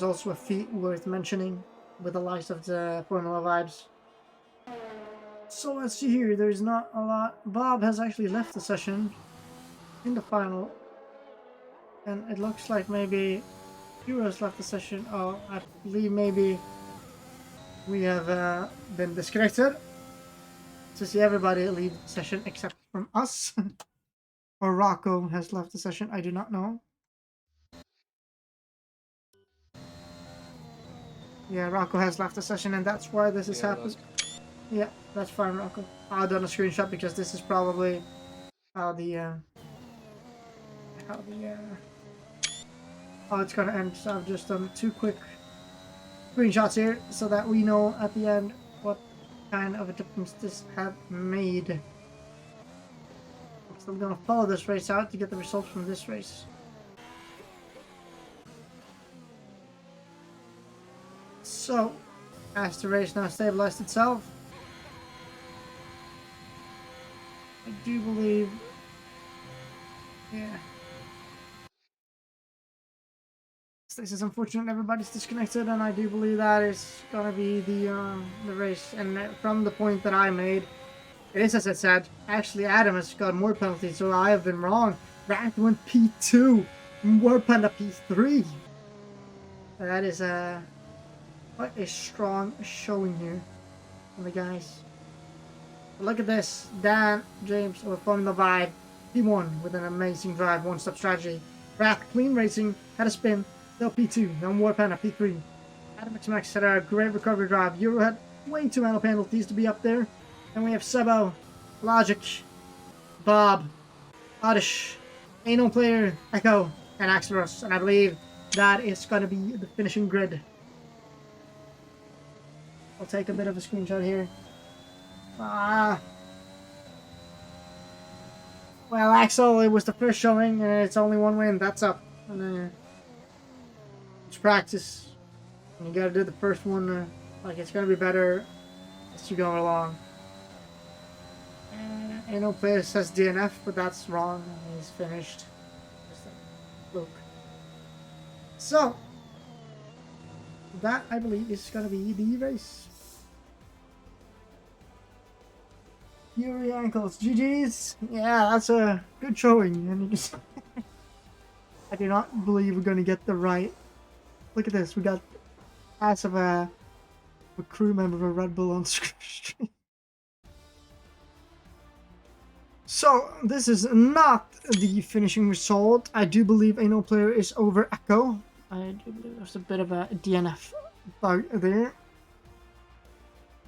also a feat worth mentioning with the likes of the Formula Vibes. So let's see here, there's not a lot. Bob has actually left the session in the final. And it looks like maybe Heroes left the session. Oh, I believe maybe we have been disconnected. To see everybody leave the session except from us. Or Rocco has left the session, I do not know. Yeah, Rocco has left the session, and that's why this has happened. Yeah, that's fine, Rocco. I'll do a screenshot because this is probably how it's gonna end. So I've just done 2 quick screenshots here so that we know at the end what kind of a difference this have made. I'm still gonna follow this race out to get the results from this race. So, as the race now stabilized itself, I do believe, yeah. This is unfortunate. Everybody's disconnected, and I do believe that is gonna be the race. And from the point that I made, it is as I said. Actually, Adam has got more penalties, so I have been wrong. Ranked went P2, War Panda P3. That is quite a strong showing here from the guys. But look at this, Dan James from the Vibe, P1 with an amazing drive, one-stop strategy. Wrath clean racing, had a spin, still P2, then War Panda P3. Adam Max had a great recovery drive. Euro had way too many penalties to be up there. Then we have Sebo, Logic, Bob, Oddish, Anal Player, Echo, and Axelos. And I believe that is going to be the finishing grid. I'll take a bit of a screenshot here. Well, Axel, it was the first showing, and it's only 1 win. That's up. And it's practice. And you gotta do the first one. Like, it's gonna be better as you go along. And no player says DNF, but that's wrong. He's finished. Just a fluke. So, that I believe is gonna be the race. Fury ankles. GG's. Yeah, that's a good showing. And you can see, I do not believe we're going to get the right. Look at this. We got ass of a crew member of a Red Bull on screen. So, this is not the finishing result. I do believe a no player is over Echo. I do believe there's a bit of a DNF bug there.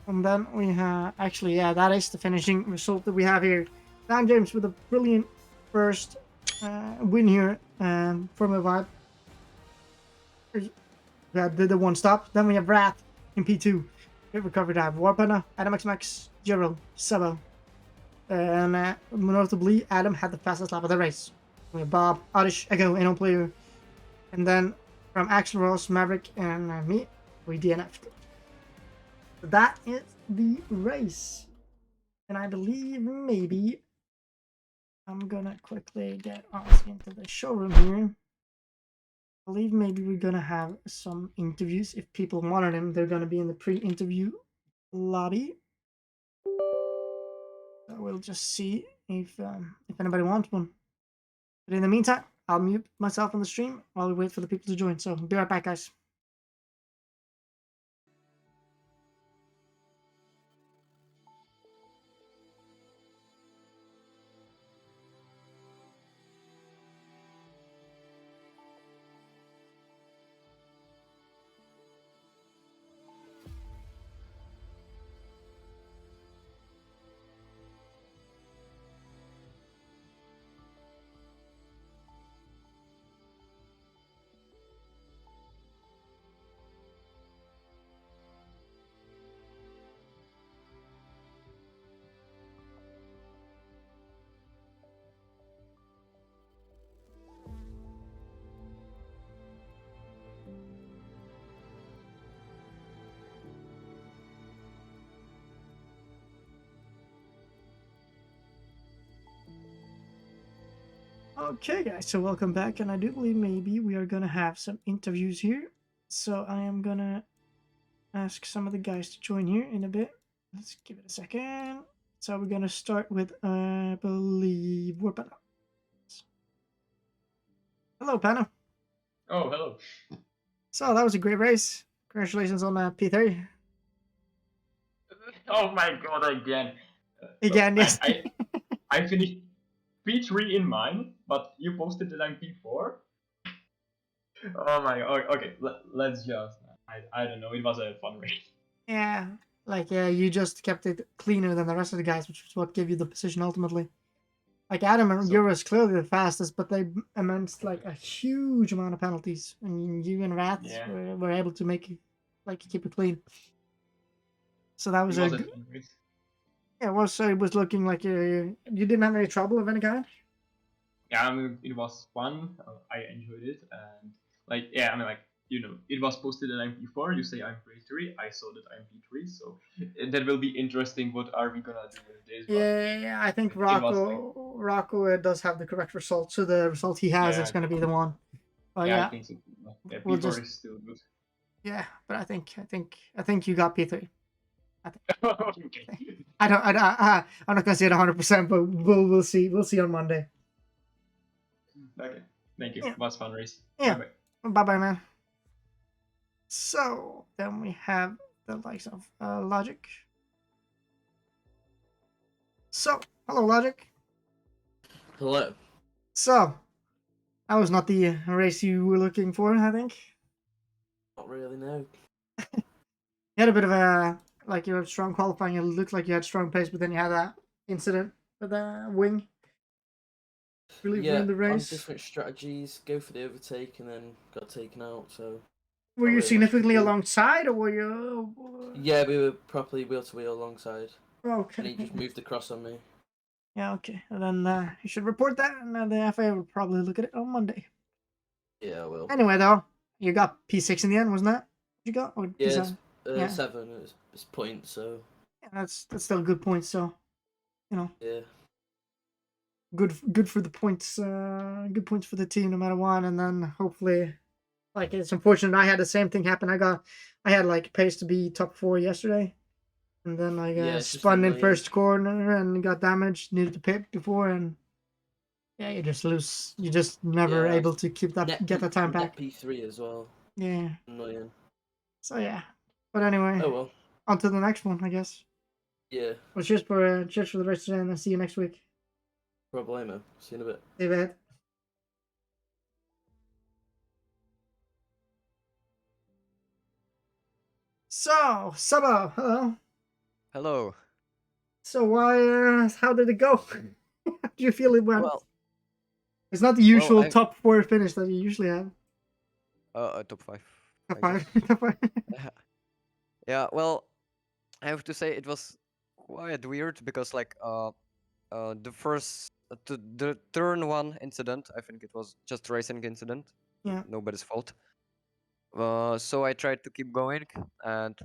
And then we have, actually, yeah, that is the finishing result that we have here. Dan James with a brilliant first win here Formula 5. We did the one stop. Then we have Wrath in P2. Great recovery dive. Warpana, Adam XMax, Gerald, Sebo. And notably, Adam had the fastest lap of the race. We have Bob, Oddish, Echo, Anno Player. And then from Axel Ross, Maverick, and me, we DNF'd. So that is the race. And I believe maybe I'm gonna quickly get us into the showroom here. I believe maybe we're gonna have some interviews. If people wanted them, they're gonna be in the pre-interview lobby. So we'll just see if anybody wants one. But in the meantime, I'll mute myself on the stream while we wait for the people to join. So be right back, guys. Okay, guys, so welcome back, and I do believe maybe we are gonna have some interviews here. So I am gonna ask some of the guys to join here in a bit. Let's give it a second. So we're gonna start with, I believe, Warpana. Hello, Pana. Oh, hello. So that was a great race. Congratulations on P3. Oh my god, again. Again, yes. I finished P3 in mine, but you posted that I'm P4? Oh my, okay, let's just, I don't know, it was a fun race. Yeah, like you just kept it cleaner than the rest of the guys, which is what gave you the position ultimately. Like Adam and you was clearly the fastest, but they amassed like a huge amount of penalties, and you and Rats Yeah. were able to make it, like, keep it clean. So that was It a was a good, fun race. yeah. It was looking like you didn't have any trouble of any kind. Yeah, I mean, it was fun, I enjoyed it, and like, yeah, I mean, like, you know, it was posted that I'm P4, you say I'm P3, I saw that I'm P3, so that will be interesting, what are we gonna do with this, but Yeah, I think it was like, Rocco does have the correct result, so the result he has yeah, is going to be the one. But yeah, yeah, I think so. Yeah, we'll P4 just is still good. yeah. But I think you got P3. Okay. I'm not gonna say it 100%, but we'll see. We'll see on Monday. Okay. Thank you. Yeah. Was fun race. Yeah. Bye-bye. Bye bye, man. So then we have the likes of Logic. So hello, Logic. Hello. So that was not the race you were looking for, I think. Not really, no. You had a bit of a, like, you had strong qualifying. It looked like you had strong pace, but then you had that incident with the wing. Really Yeah, ruined the on race. different strategies, go for the overtake and then got taken out, so... Were not you really much significantly to do. alongside, or were you? Yeah, we were properly wheel to wheel alongside. Okay. And he just moved across on me. Yeah, okay. And then you should report that, and the FA will probably look at it on Monday. Yeah, I will. Anyway, though, you got P6 in the end, wasn't that? You got, or Yeah, P7? it's, Yeah. 7 it's points, so... Yeah, that's still good points. So, you know, Yeah. good for the points. Good points for the team, no matter what. And then hopefully, like, it's unfortunate I had the same thing happen. I had like pace to be top 4 yesterday, And then like Yeah, it's just spun in annoying. first corner and got damaged. Needed to pit before, and yeah, you just lose. You just never Yeah. able to keep that get that time back. P3 as well. Yeah. Annoying. So yeah. But anyway, Oh well. on to the next one, I guess. Yeah. Well, cheers for the race today, and I'll see you next week. Problemo. See you in a bit. David. So, Sabo, hello. Hello. So how did it go? How do you feel it went? Well, It's not the usual I- top 4 finish that you usually have. top 5. Top I 5. guess. Top 5. Yeah, well, I have to say it was quite weird because like the first the turn 1 incident, I think it was just racing incident. Yeah. Nobody's fault. So I tried to keep going, and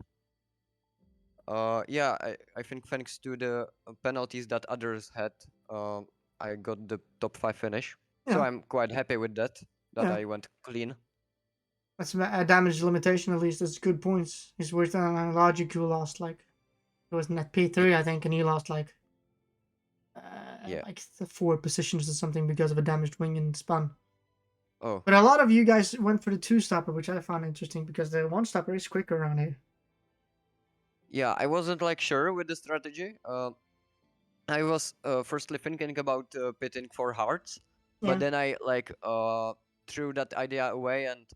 yeah, I think thanks to the penalties that others had, I got the top 5 finish. So Yeah. I'm quite happy with that. That Yeah. I went clean. That's a damage limitation, at least. That's good points. It's worse than Logic, who lost like. It was net P3, I think, and he lost like. Yeah. Like 4 positions or something because of a damaged wing and spun. Oh. But a lot of you guys went for the 2-stopper, which I found interesting because the 1-stopper is quicker around here. Yeah, I wasn't like sure with the strategy. I was firstly thinking about pitting for hearts, Yeah. but then I like threw that idea away and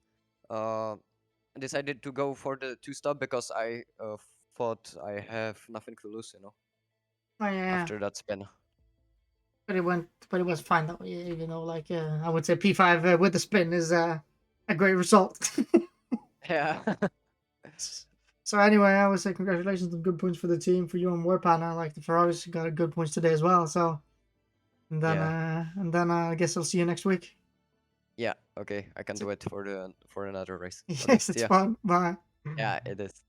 decided to go for the 2-stop because I thought I have nothing to lose, Oh, yeah. after that spin. But it was fine though. Even though, like, I would say P5 with the spin is a great result. Yeah. So anyway, I would say congratulations on good points for the team, for you and Warpan. Like the Ferraris got good points today as well. So, and then I guess I'll see you next week. Yeah. Okay, I can do it for another race. At Yes, least, it's yeah. fun. Bye. Yeah, it is.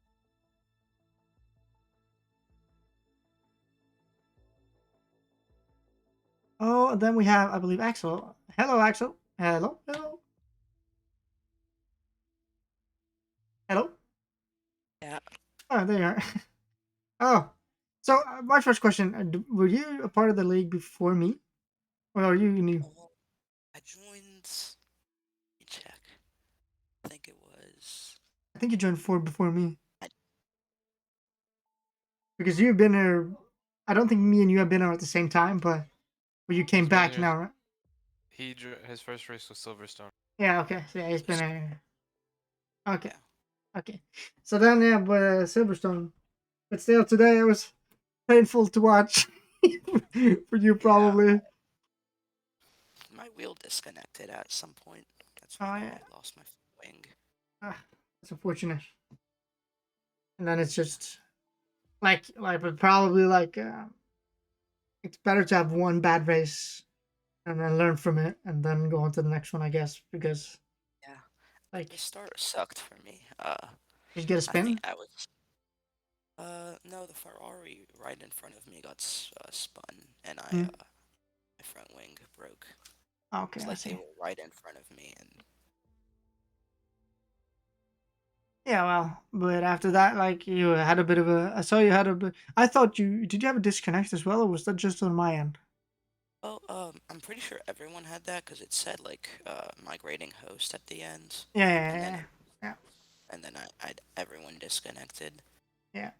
Oh, and then we have, I believe, Axel. Hello, Axel. Hello. Hello. Hello. Yeah. Oh, there you are. Oh, so my first question: were you a part of the league before me, or are you new? Well, I joined. Let me check. I think it was. I think you joined 4 before me. I- Because you've been here. I don't think me and you have been here at the same time, but you came He's been back here- now, right? His first race was Silverstone. Yeah. Okay. So yeah, he's been here. Okay. Yeah. Okay. So then, yeah, but Silverstone. But still, today it was painful to watch for you, probably. My wheel disconnected at some point. That's Oh, why yeah. I lost my wing. Ah, that's unfortunate. And then it's just but probably it's better to have one bad race and then learn from it and then go on to the next one, I guess, because Yeah. like The start sucked for me. you get a I spin. think I was. No, the Ferrari right in front of me got spun, and Hmm. my front wing broke. Okay, It's I like they see. were right in front of me, and Yeah, well, but after that, like you had a bit of a. I saw you had a bit. I thought did you have a disconnect as well, or was that just on my end? well, I'm pretty sure everyone had that because it said like migrating host at the end, Yeah, and then yeah, yeah. and then everyone disconnected. Yeah.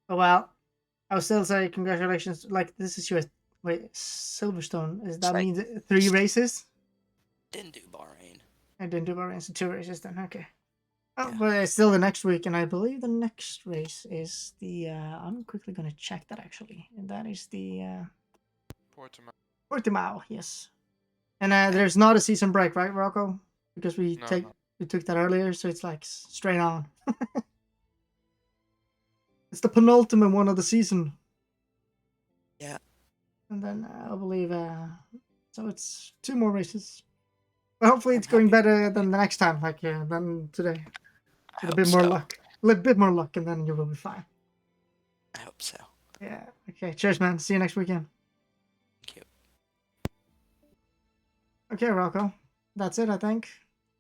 Oh, well, I would still say congratulations. Like this is your Silverstone. Is that Like- means 3 races? Didn't do Bahrain. I didn't do Bahrain, so 2 races then. Okay. Oh, Yeah. but it's still the next week, and I believe the next race is the. I'm quickly gonna check that actually, and that is the Portimao. Portimao. Yes. And there's not a season break, right, Rocco? Because we No. we took that earlier, so it's like straight on. It's the penultimate one of the season. Yeah. And then I believe so it's 2 more races. But hopefully it's I'm going happy. better than the next time, like than today. I With a hope bit more so. luck. A little bit more luck, and then you will be fine. I hope so. Yeah. Okay. Cheers, man. See you next weekend. Thank you. Okay, Rocco. That's it, I think.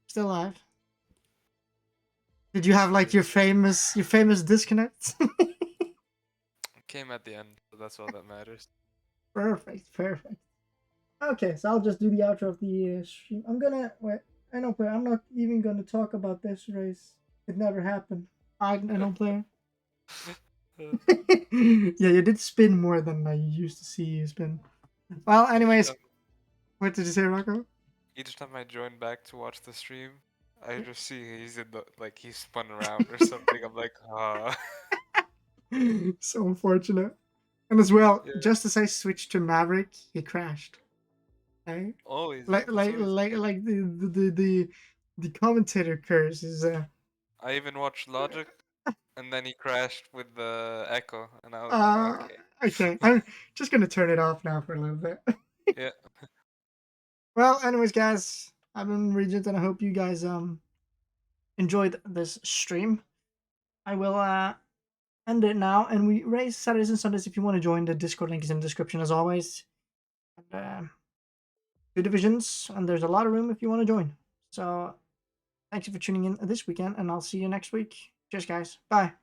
Still alive. Did you have like your famous disconnect? came at the end, so that's all that matters. Perfect, perfect. Okay, so I'll just do the outro of the stream. I'm gonna wait. I know, player. I'm not even gonna talk about this race. It never happened. I know, player. Yeah, you did spin more than I used to see you spin. Well, anyways, what did you say, Rocco? Each time I join back to watch the stream, I just see he's in the like he's spun around or something. I'm like, ah. So unfortunate. And as well, Yeah. just as I switched to Maverick, he crashed. Okay? Always. Like It's like always like like- like the commentator curse is I even watched Logic, and then he crashed with the Echo, and I was like, uh okay. okay. I'm just gonna turn it off now for a little bit. Yeah. Well, anyways, guys, I've been Regent, and I hope you guys enjoyed this stream. I will end it now, and we race Saturdays and Sundays. If you want to join, the Discord link is in the description as always. And, 2 divisions, and there's a lot of room if you want to join. So, thank you for tuning in this weekend, and I'll see you next week. Cheers, guys. Bye.